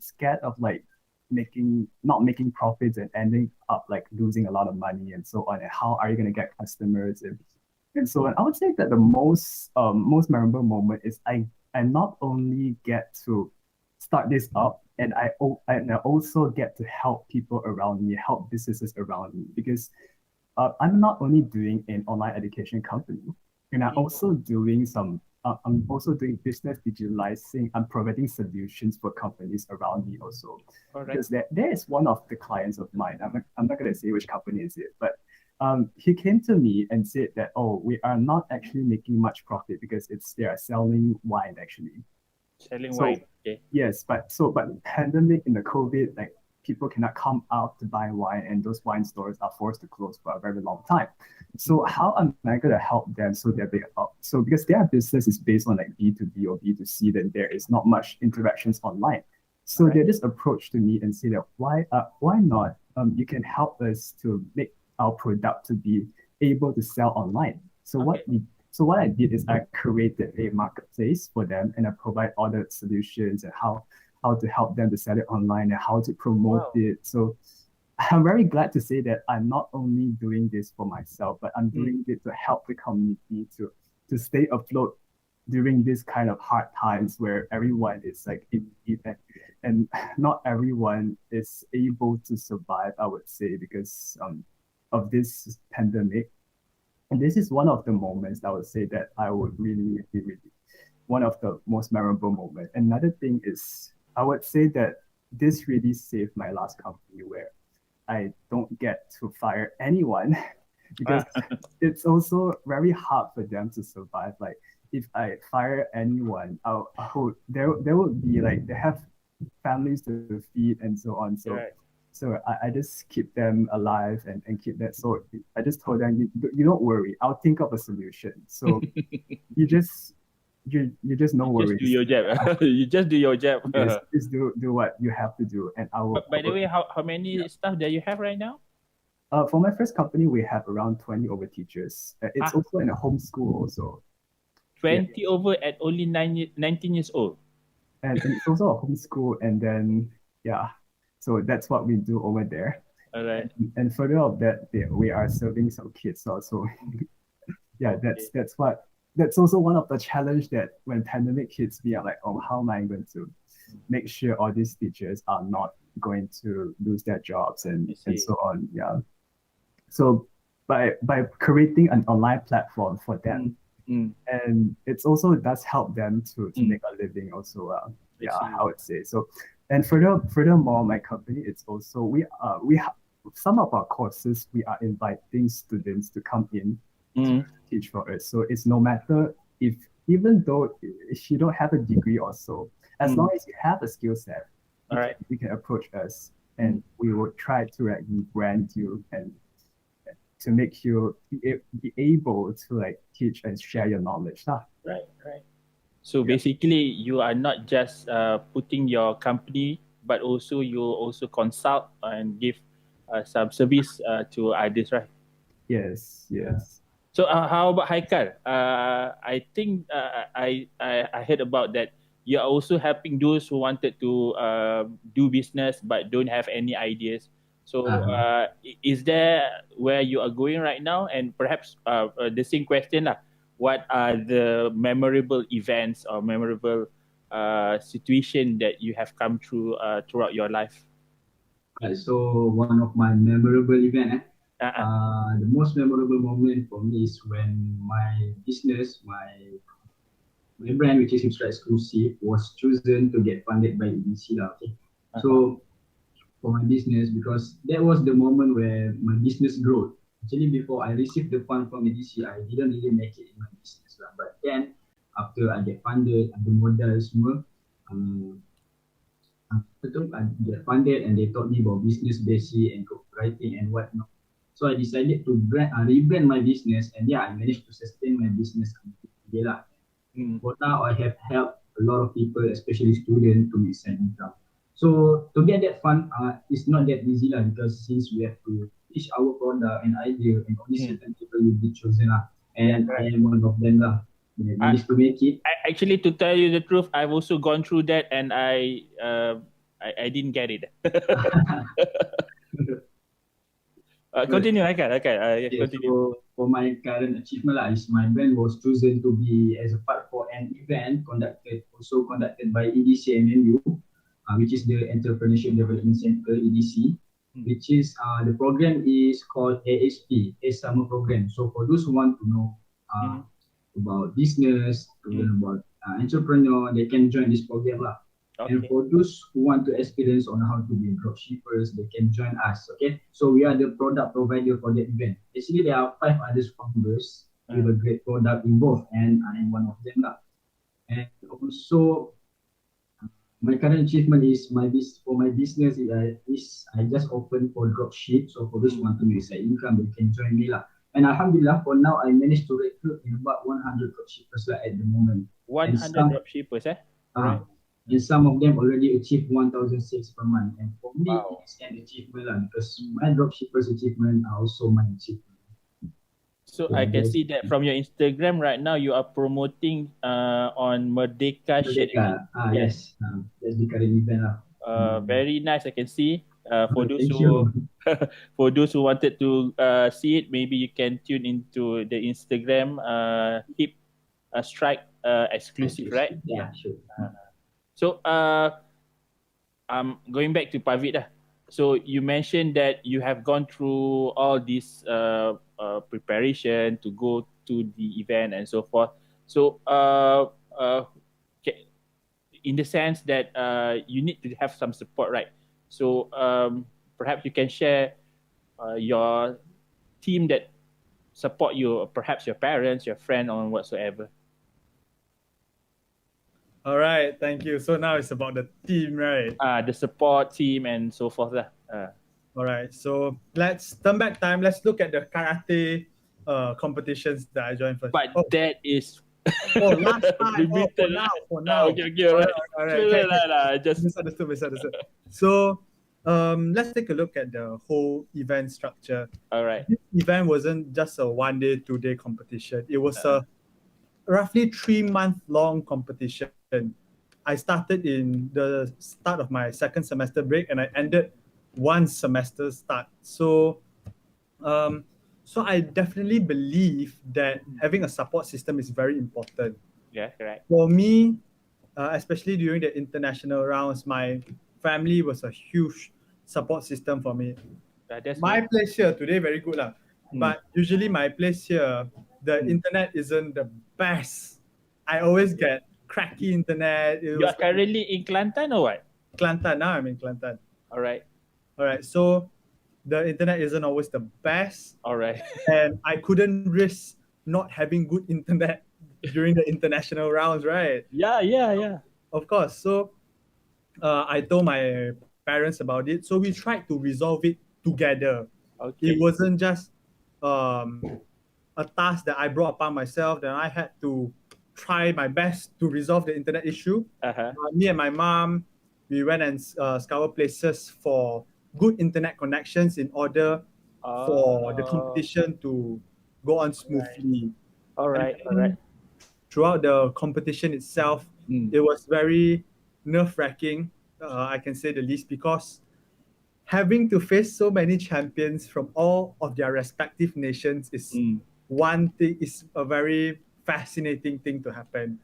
scared of like not making profits and ending up like losing a lot of money and so on? And how are you going to get customers and so on? I would say that the most memorable moment is I not only get to start this up, and I also get to help people around me, help businesses around me, because I'm not only doing an online education company, and I'm also doing business digitalizing. I'm providing solutions for companies around me also. Because there is one of the clients of mine. I'm not going to say which company is it, but he came to me and said that, oh, we are not actually making much profit because they are selling wine actually. Selling wine. Okay. Yes, but the pandemic and the COVID, like people cannot come out to buy wine, and those wine stores are forced to close for a very long time. So how am I going to help them so that because their business is based on like B2B or B2C, then there is not much interactions online. So they just approached to me and say that why not? You can help us to make our product to be able to sell online. So what I did is I created a marketplace for them, and I provide all the solutions and how to help them to sell it online and how to promote it. So I'm very glad to say that I'm not only doing this for myself, but I'm doing it to help the community to stay afloat during this kind of hard times where everyone is like in need, and not everyone is able to survive, I would say, because of this pandemic. And this is one of the moments I would say that I would really one of the most memorable moments. Another thing is, I would say that this really saved my last company where I don't get to fire anyone because it's also very hard for them to survive. Like if I fire anyone, there would be like, they have families to feed and so on. So I just keep them alive and keep that. So I just told them, you don't worry, I'll think of a solution. So you just no worries. Just do your job. You just do your job. Just do what you have to do, and I will. By the way, how many staff that you have right now? For my first company, we have around 20 over teachers. It's also in a homeschool also. 20 over at only 19 years old. And it's also a homeschool, and then so that's what we do over there. All right. And further of that, we are serving some kids also. That's also one of the challenge that when pandemic hits me, I'm like, oh, how am I going to make sure all these teachers are not going to lose their jobs and so on. Yeah. So by creating an online platform for them, and it also does help them to make a living also. I would say so. And furthermore, my company, it's also we have some of our courses, we are inviting students to come in to teach for us. So it's no matter if even though if you don't have a degree or so, as long as you have a skill set, All right. you can approach us and we will try to like rebrand you and to make you be able to like teach and share your knowledge. Right. So basically, you are not just putting your company, but also you also consult and give some service to others, right? Yes. So how about Haikal? I think I heard about that. You are also helping those who wanted to do business but don't have any ideas. So is there where you are going right now? And perhaps the same question lah. What are the memorable events or memorable situation that you have come through throughout your life? Right, so one of my memorable event, the most memorable moment for me is when my business, my brand, which is Hipster Exclusive, was chosen to get funded by EDC. Okay? So for my business, because that was the moment where my business grew. Actually, before I received the fund from EDC, I didn't really make it in my business. But then, after I get funded, ada modal semua, I get funded and they taught me about business basic and copywriting and whatnot. So I decided to rebrand my business, and yeah, I managed to sustain my business today lah. For now, I have helped a lot of people, especially students, to make side income. So to get that fund, it's not that easy lah, because since we have to pitch our product and idea, and only certain people will be chosen lah, and I am one of them lah. Managed to make it. Actually, to tell you the truth, I've also gone through that, and I didn't get it. Continue, Haikal. Continue. So for my current achievement lah, is my brand was chosen to be as a part for an event conducted by EDC MMU, which is the Entrepreneurship Development Center EDC, which is the program is called ASP, a summer program. So for those who want to know about business, to learn about entrepreneur, they can join this program lah. Okay. And for those who want to experience on how to be dropshippers, they can join us. Okay, so we are the product provider for that event. Actually, there are 5 other founders with a great product involved, and I am one of them lah. And also, my current achievement is for my business is I just opened for dropship. So for those who want to make side income, they can join me lah. And Alhamdulillah, for now, I managed to recruit in about 100 dropshippers lah at the moment. 100 dropshippers, Right. And some of them already achieved 1,000 sales per month. And for me, it's an achievement lah, because my dropshippers achievement are also my achievement. So I can see that from your Instagram right now, you are promoting on Merdeka shirt. Yes, that's the current event lah. Very nice. I can see. For those for those who wanted to see it, maybe you can tune into the Instagram Hip Strike exclusive, right? Yeah, sure. So going back to Pavid lah. So you mentioned that you have gone through all this preparation to go to the event and so forth. So in the sense that you need to have some support, right? So perhaps you can share your team that support you, perhaps your parents, your friend, or whatsoever. All right, thank you. So now it's about the team, right? The support team and so forth lah. All right, so let's turn back time. Let's look at the karate competitions that I joined first. But that is last time. For now. Okay, all right. Just misunderstood. So let's take a look at the whole event structure. All right. This event wasn't just a 1-day, 2-day competition. It was a roughly 3-month-long competition. I started in the start of my second semester break, and I ended one semester start. So I definitely believe that having a support system is very important. Yeah, correct. For me, especially during the international rounds, my family was a huge support system for me. My place here today very good lah. But usually my place here, the internet isn't the best. I always get cracky internet. You are currently in Kelantan or what? Kelantan, now I'm in Kelantan. All right. So the internet isn't always the best. All right. And I couldn't risk not having good internet during the international rounds, right? Yeah. Of course. So I told my parents about it. So we tried to resolve it together. Okay. It wasn't just a task that I brought upon myself. That I had to try my best to resolve the internet issue. Me and my mom, we went and scoured places for good internet connections in order for the competition to go on smoothly. All And right. then throughout the competition itself, it was very nerve-wracking, I can say the least, because having to face so many champions from all of their respective nations is one thing, is a very fascinating thing to happen.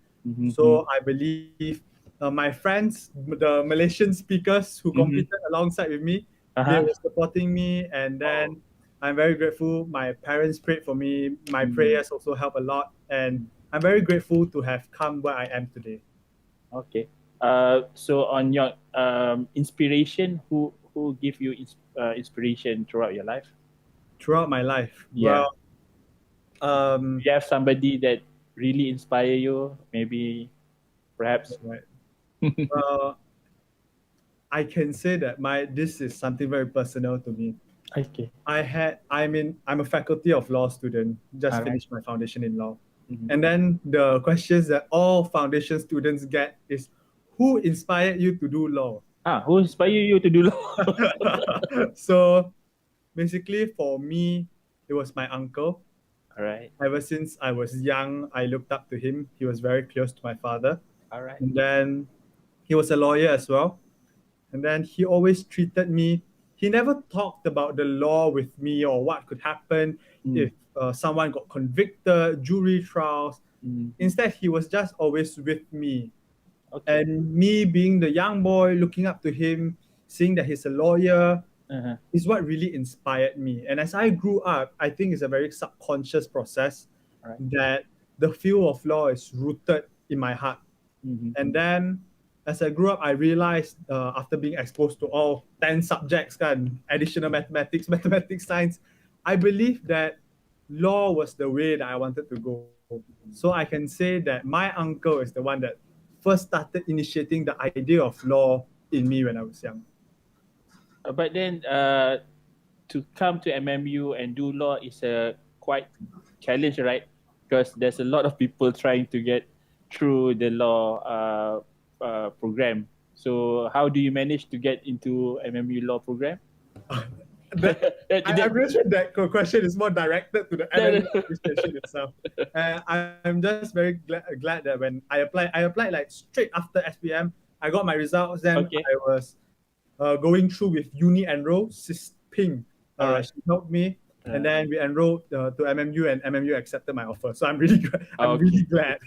So I believe my friends, the Malaysian speakers who competed alongside with me, they were supporting me, and then I'm very grateful. My parents prayed for me. My prayers also help a lot, and I'm very grateful to have come where I am today. Okay. So on your inspiration, who give you inspiration throughout your life? Throughout my life, Yeah. well, You have somebody that really inspire you, maybe, perhaps. right. Well, I can say that this is something very personal to me. Okay. I'm a faculty of law student, just Alright. finished my foundation in law. And then the questions that all foundation students get is, who inspired you to do law? Who inspire you to do law? So basically for me, it was my uncle. All right. Ever since I was young, I looked up to him. He was very close to my father. All right. And then he was a lawyer as well. And then he always treated me, he never talked about the law with me or what could happen if someone got convicted, jury trials. Instead, he was just always with me. Okay. And me being the young boy, looking up to him, seeing that he's a lawyer, is what really inspired me. And as I grew up, I think it's a very subconscious process that the field of law is rooted in my heart. And then as I grew up, I realized after being exposed to all 10 subjects, additional mathematics, science, I believe that law was the way that I wanted to go. So I can say that my uncle is the one that first started initiating the idea of law in me when I was young. But then to come to MMU and do law is a quite challenge, right? Because there's a lot of people trying to get through the law program. So how do you manage to get into MMU law program? I'm pretty sure that question is more directed to the MMU administration itself. I'm just very glad that when I applied like straight after SPM. I got my results. Then I was going through with Uni Enroll, Sis Ping. She helped me. And then we enrolled to MMU, and MMU accepted my offer. So I'm really really glad.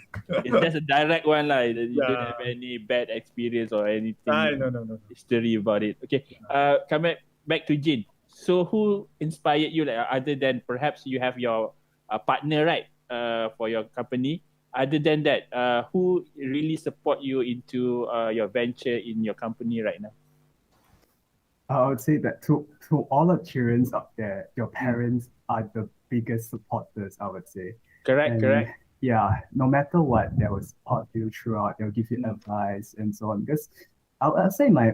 It's just a direct one, like you don't have any bad experience or anything. No. History about it. Okay. Come back to Jin. So who inspired you, like, other than perhaps you have your partner, right, for your company? Other than that, who really support you into your venture in your company right now? I would say that to all the children out there, your parents are the biggest supporters, I would say. Correct. Yeah, no matter what, they will support you throughout. They'll give you advice and so on. Because I'll say my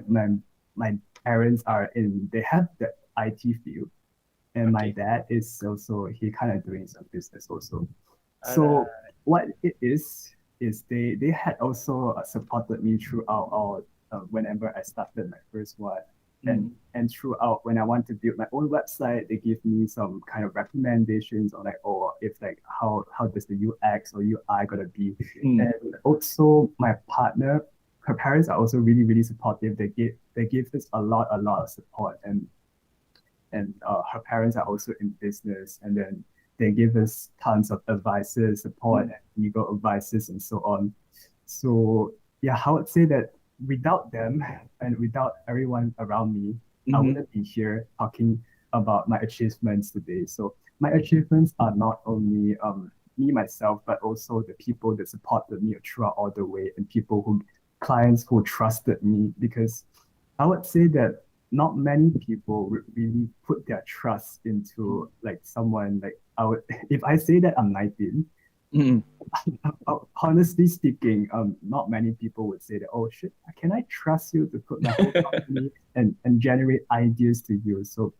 parents they have the IT field, and my dad is also, he kind of doing some business also. So what it is they had also supported me throughout all whenever I started my first one. And throughout, when I want to build my own website, they give me some kind of recommendations on how does the UX or UI gonna be. And also my partner, her parents are also really, really supportive. They give us a lot of support, and her parents are also in business, and then they give us tons of advices, support, and legal advices, and so on. So yeah, I would say that without them and without everyone around me, I wouldn't be here talking about my achievements today. So my achievements are not only me, myself, but also the people that supported me throughout all the way, and clients who trusted me, because I would say that not many people would really put their trust into like someone like if I say that I'm 19, Mm. Honestly speaking, not many people would say that, oh shit, can I trust you to put my whole company and generate ideas to you? So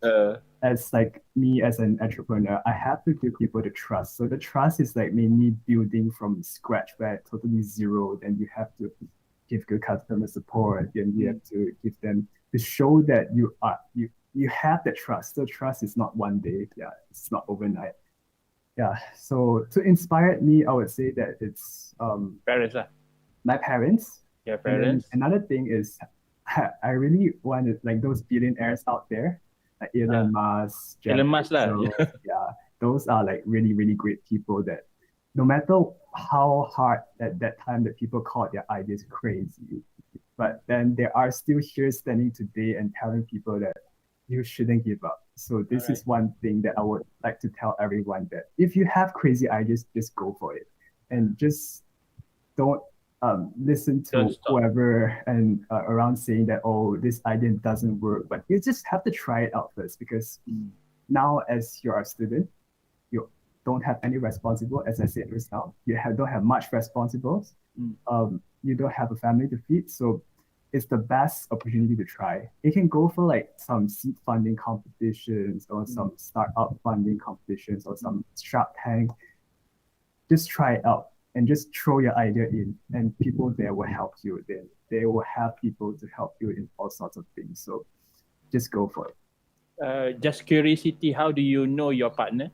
as like me as an entrepreneur, I have to give people the trust. So the trust is like mainly building from scratch, where totally zero. Then you have to give good customer support, and you have to give them to show that you have that trust. So trust is not one day, yeah, it's not overnight. Yeah. So to inspire me, I would say that it's Parents lah. my parents. Your And then parents. another thing is I really wanted like those billionaires out there, like Elon Musk, Jeff Elon Musk lah. Bezos. Yeah, those are like really, really great people that no matter how hard at that time that people called their ideas crazy, but then they are still here standing today and telling people that you shouldn't give up. So this is one thing that I would like to tell everyone, that if you have crazy ideas, just go for it, and just don't listen to Don't stop. whoever and around saying that, oh, this idea doesn't work. But you just have to try it out first, because now as you're a student, you don't have any responsible, as I said just now. Don't have much responsibles. You don't have a family to feed, so it's the best opportunity to try. It can go for like some seed funding competitions or some startup funding competitions or some Shark Tank. Just try it out and just throw your idea in, and people there will help you. Then they will have people to help you in all sorts of things. So just go for it. Just curiosity, how do you know your partner?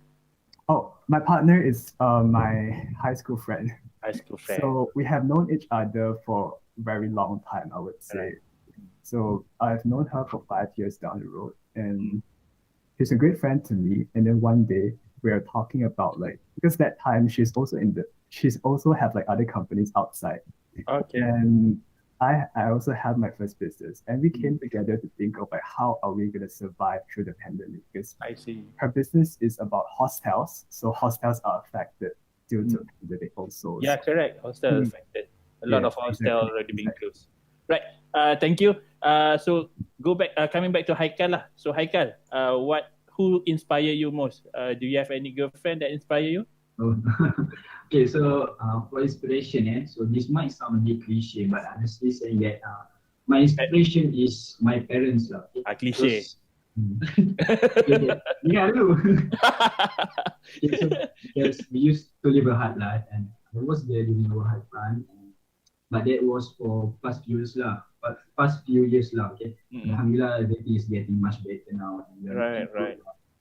Oh, my partner is my high school friend. High school friend. So we have known each other for a very long time, I would say. Right. So I've known her for 5 years down the road, and she's a great friend to me. And then one day we are talking about, like, because that time she's also have like other companies outside. Okay. And I also have my first business, and we came together to think of like how are we gonna survive through the pandemic, because I see. her business is about hostels, so hostels are affected due to the pandemic also. Yeah, correct. Hostel affected. A lot Yeah, of hostel exactly, already being closed. Right. Thank you. So coming back to Haikal lah. So Haikal, who inspire you most? Do you have any girlfriend that inspire you? Oh. Okay, so for inspiration, so this might sound a bit cliche, but honestly saying that my inspiration is my parents lah. Cliche. Yeah, okay, so because we used to live a hard life, and I was there during our hard time, but that was for past few years lah. Okay. Alhamdulillah, everything is getting much better now. Right.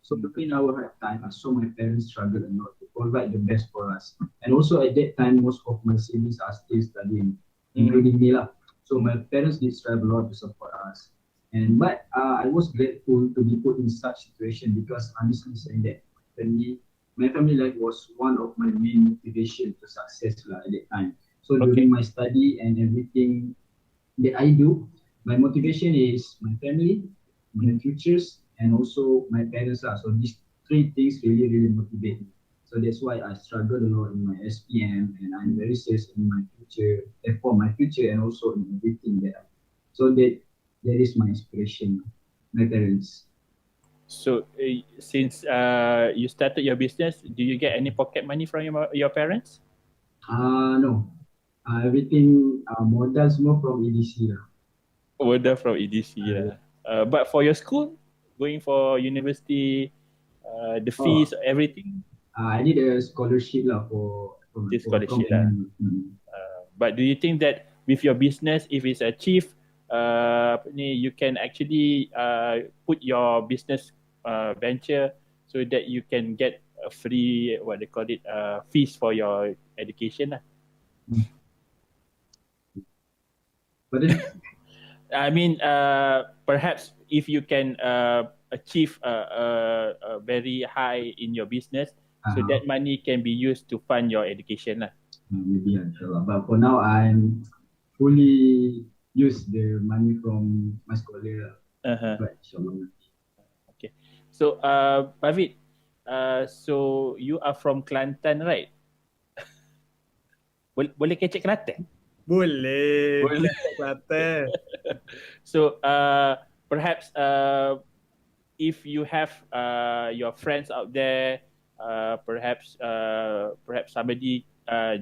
So between our hard time, I saw my parents struggle a lot to provide the best for us. And also at that time, most of my siblings are still studying, including me lah. So my parents did strive a lot to support us. But I was grateful to be put in such situation, because honestly saying that my family life was one of my main motivation to success lah at that time. So during my study and everything that I do, my motivation is my family, my futures, and also my parents lah. So these three things really, really motivate me. So that's why I struggle a lot in my SPM, and I'm very serious in my future, for my future, and also in everything that I do. So that is my inspiration, my parents. So since you started your business, do you get any pocket money from your parents? No. Everything modal semua from EDC lah. Modal from EDC lah. But for your school, going for university, the fees, everything? I did a scholarship lah for scholarship lah. But do you think that with your business, if it's achieved, you can actually put your business venture so that you can get a free, what they call it, fees for your education lah? But then, I mean, perhaps if you can achieve a very high in your business, so that money can be used to fund your education lah. Maybe, inshallah. But for now, I'm fully use the money from my scholar. But inshallah. Okay. So, Pavid, so you are from Kelantan, right? Boleh kecek Kelantan? Boleh. Kelantan. So, perhaps if you have your friends out there Perhaps somebody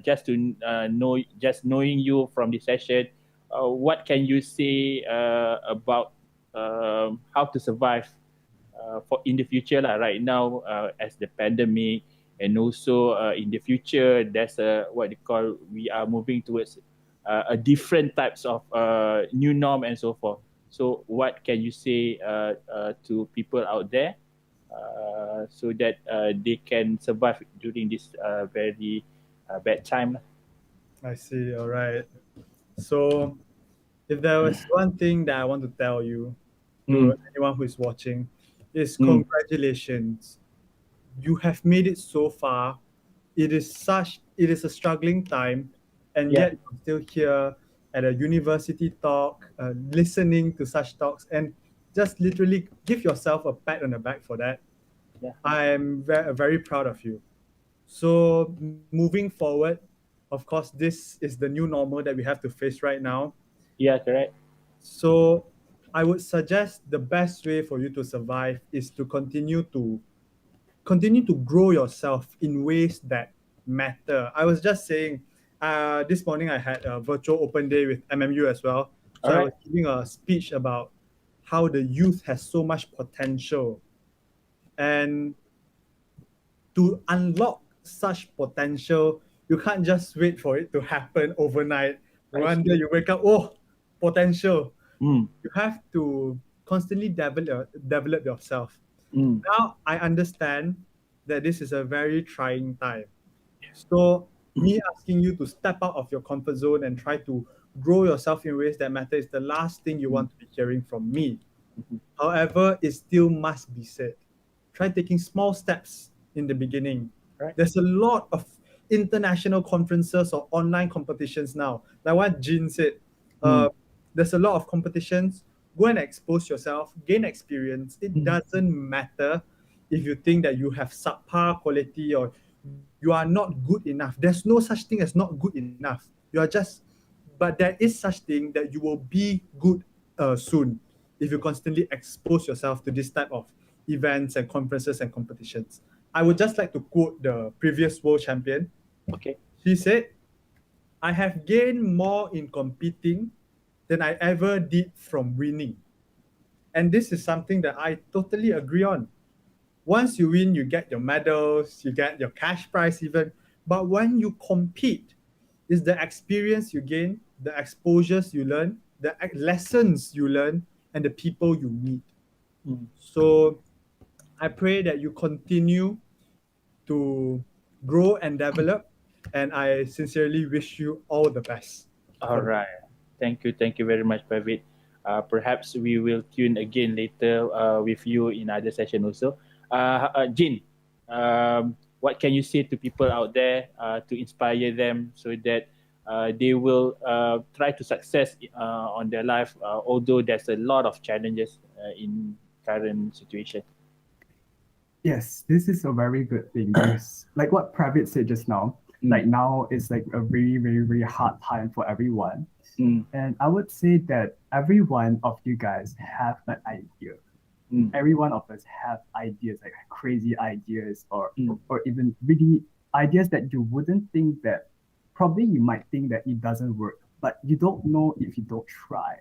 just to just knowing you from the session, what can you say about how to survive for in the future lah, right now as the pandemic, and also in the future there's a what they call, we are moving towards a different types of new norm and so forth. So what can you say to people out there so that they can survive during this very bad time? I see. All right. So, if there was one thing that I want to tell you to anyone who is watching, is congratulations. You have made it so far. It is a struggling time, and Yeah. yet you're still here at a university talk, listening to such talks, and just literally give yourself a pat on the back for that. Yeah. I am very proud of you. So moving forward, of course, this is the new normal that we have to face right now. Yeah, correct. So I would suggest the best way for you to survive is to continue to grow yourself in ways that matter. I was just saying, this morning I had a virtual open day with MMU as well. So I was giving a speech about how the youth has so much potential. And to unlock such potential, you can't just wait for it to happen overnight. One day you wake up, oh, potential. You have to constantly develop yourself. Now I understand that this is a very trying time. So me asking you to step out of your comfort zone and try to grow yourself in ways that matter is the last thing you want to be hearing from me. However, it still must be said. Try taking small steps in the beginning. Right. There's a lot of international conferences or online competitions now. Like what Jin said, there's a lot of competitions. Go and expose yourself, gain experience. It doesn't matter if you think that you have subpar quality or you are not good enough. There's no such thing as not good enough. You are just, but there is such thing that you will be good soon if you constantly expose yourself to this type of events and conferences and competitions. I would just like to quote the previous world champion. Okay. She said, I have gained more in competing than I ever did from winning. And this is something that I totally agree on. Once you win, you get your medals, you get your cash prize even. But when you compete, it's the experience you gain, the exposures you learn, the lessons you learn, and the people you meet. So I pray that you continue to grow and develop, and I sincerely wish you all the best. All right. Thank you very much, Pravit. Perhaps we will tune again later with you in other session also. Jin, what can you say to people out there to inspire them so that they will try to success on their life, although there's a lot of challenges in current situation? Yes, this is a very good thing because, like what Pravit said just now, like now it's like a very, very, very hard time for everyone. And I would say that every one of you guys have an idea. Every one of us have ideas, like crazy ideas or even really ideas that you wouldn't think that, probably you might think that it doesn't work, but you don't know if you don't try.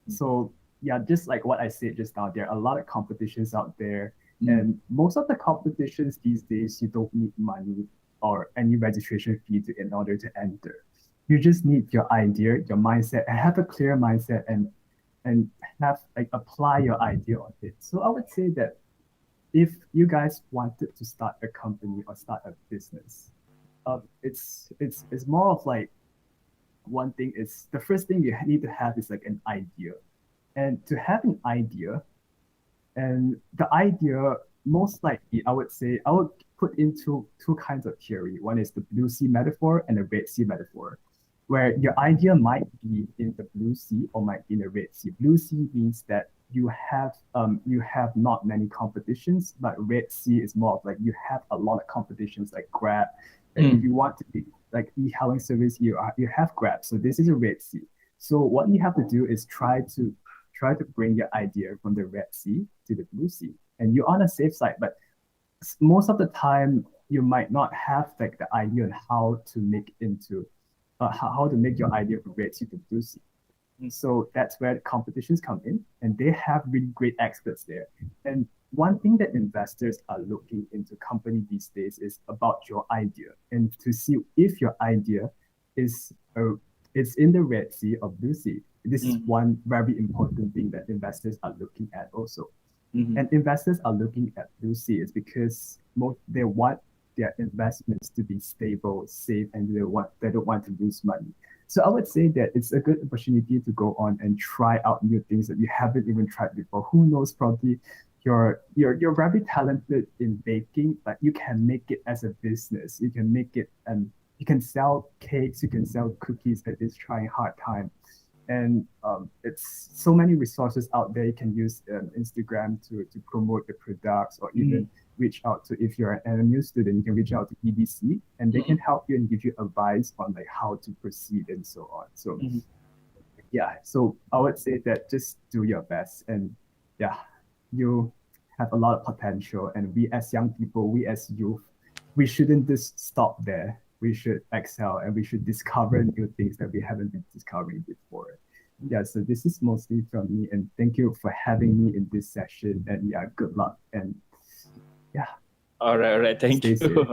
So yeah, just like what I said just now, there are a lot of competitions out there. And most of the competitions these days, you don't need money or any registration fee in order to enter. You just need your idea, your mindset, and have a clear mindset and have like apply your idea on it. So I would say that if you guys wanted to start a company or start a business, it's more of like one thing is the first thing you need to have is like an idea. And to have an idea, and the idea, most likely, I would say, I would put into two kinds of theory. One is the blue sea metaphor and the red sea metaphor, where your idea might be in the blue sea or might be in the red sea. Blue sea means that you have not many competitions, but red sea is more of like you have a lot of competitions like Grab. And if you want to be like e-hailing service, you have Grab. So this is a red sea. So what you have to do is try to bring your idea from the red sea to the blue sea, and you're on a safe side. But most of the time you might not have like the idea on how to make into how to make your idea from Red Sea to Blue Sea. So that's where the competitions come in, and they have really great experts there. And one thing that investors are looking into company these days is about your idea, and to see if your idea is it's in the Red Sea or Blue Sea. This is one very important thing that investors are looking at also. And investors are looking at Blue Sea is because they want their investments to be stable, safe, and they don't want to lose money. So I would say that it's a good opportunity to go on and try out new things that you haven't even tried before. Who knows, probably you're very talented in baking, but you can make it as a business. You can make it and you can sell cakes, you can sell cookies at this trying hard time. And it's so many resources out there. You can use Instagram to promote the products, or even reach out to, if you're an MMU student, you can reach out to EDC and they can help you and give you advice on like how to proceed and so on. So yeah, so I would say that just do your best, and yeah, you have a lot of potential. And we as young people, we as youth, we shouldn't just stop there. We should excel and we should discover new things that we haven't been discovering before. Yeah, so this is mostly from me, and thank you for having me in this session. And yeah, good luck. And yeah. All right. Thank Stay you. safe.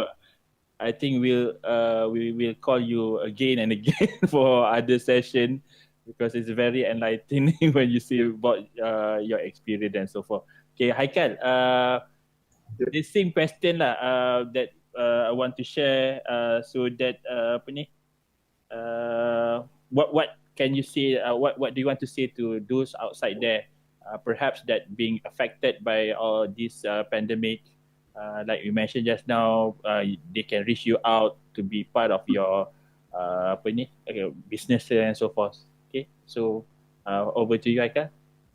I think we will call you again and again for other session, because it's very enlightening when you see about your experience and so forth. Okay, Haikal, the same question lah that I want to share, so that what can you say, what do you want to say to those outside there, perhaps that being affected by all this pandemic, like you mentioned just now, they can reach you out to be part of your business and so forth. Okay, so over to you, Haikal.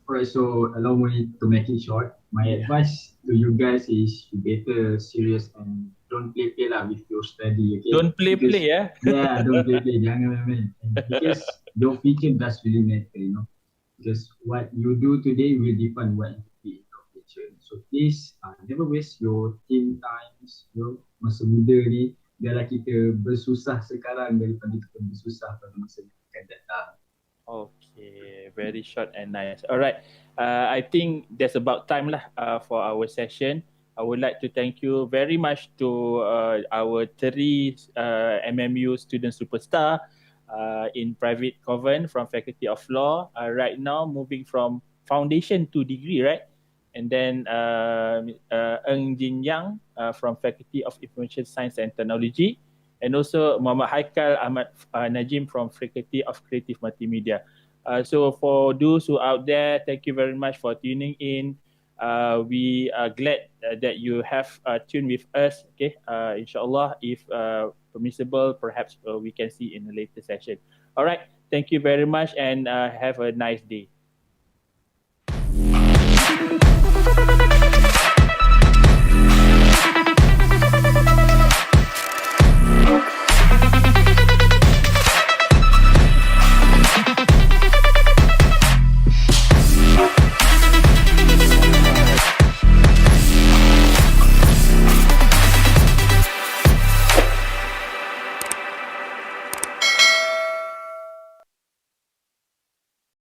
Alright, so allow me to make it short. My advice to you guys is you better serious and don't play lah with your study. Okay? Don't play, yeah. Yeah, don't play. Jangan main. Because your future does really matter, you know. Because what you do today will define what you be in your future. So please never waste your teen times, your masa muda ni. Biarlah kita bersusah sekarang daripada kita bersusah pada masa yang akan datang. Okay, very short and nice. All right, I think that's about time lah for our session. I would like to thank you very much to our 3 MMU student superstar in private convent from Faculty of Law. Right now, moving from foundation to degree, right? And then Ng Jin Yang from Faculty of Information Science and Technology. And also Muhammad Haikal Ahmad Najim from Faculty of Creative Multimedia. So for those who out there, thank you very much for tuning in. We are glad that you have tuned with us. Okay, inshallah, if permissible, perhaps we can see in a later session. All right, thank you very much, and have a nice day.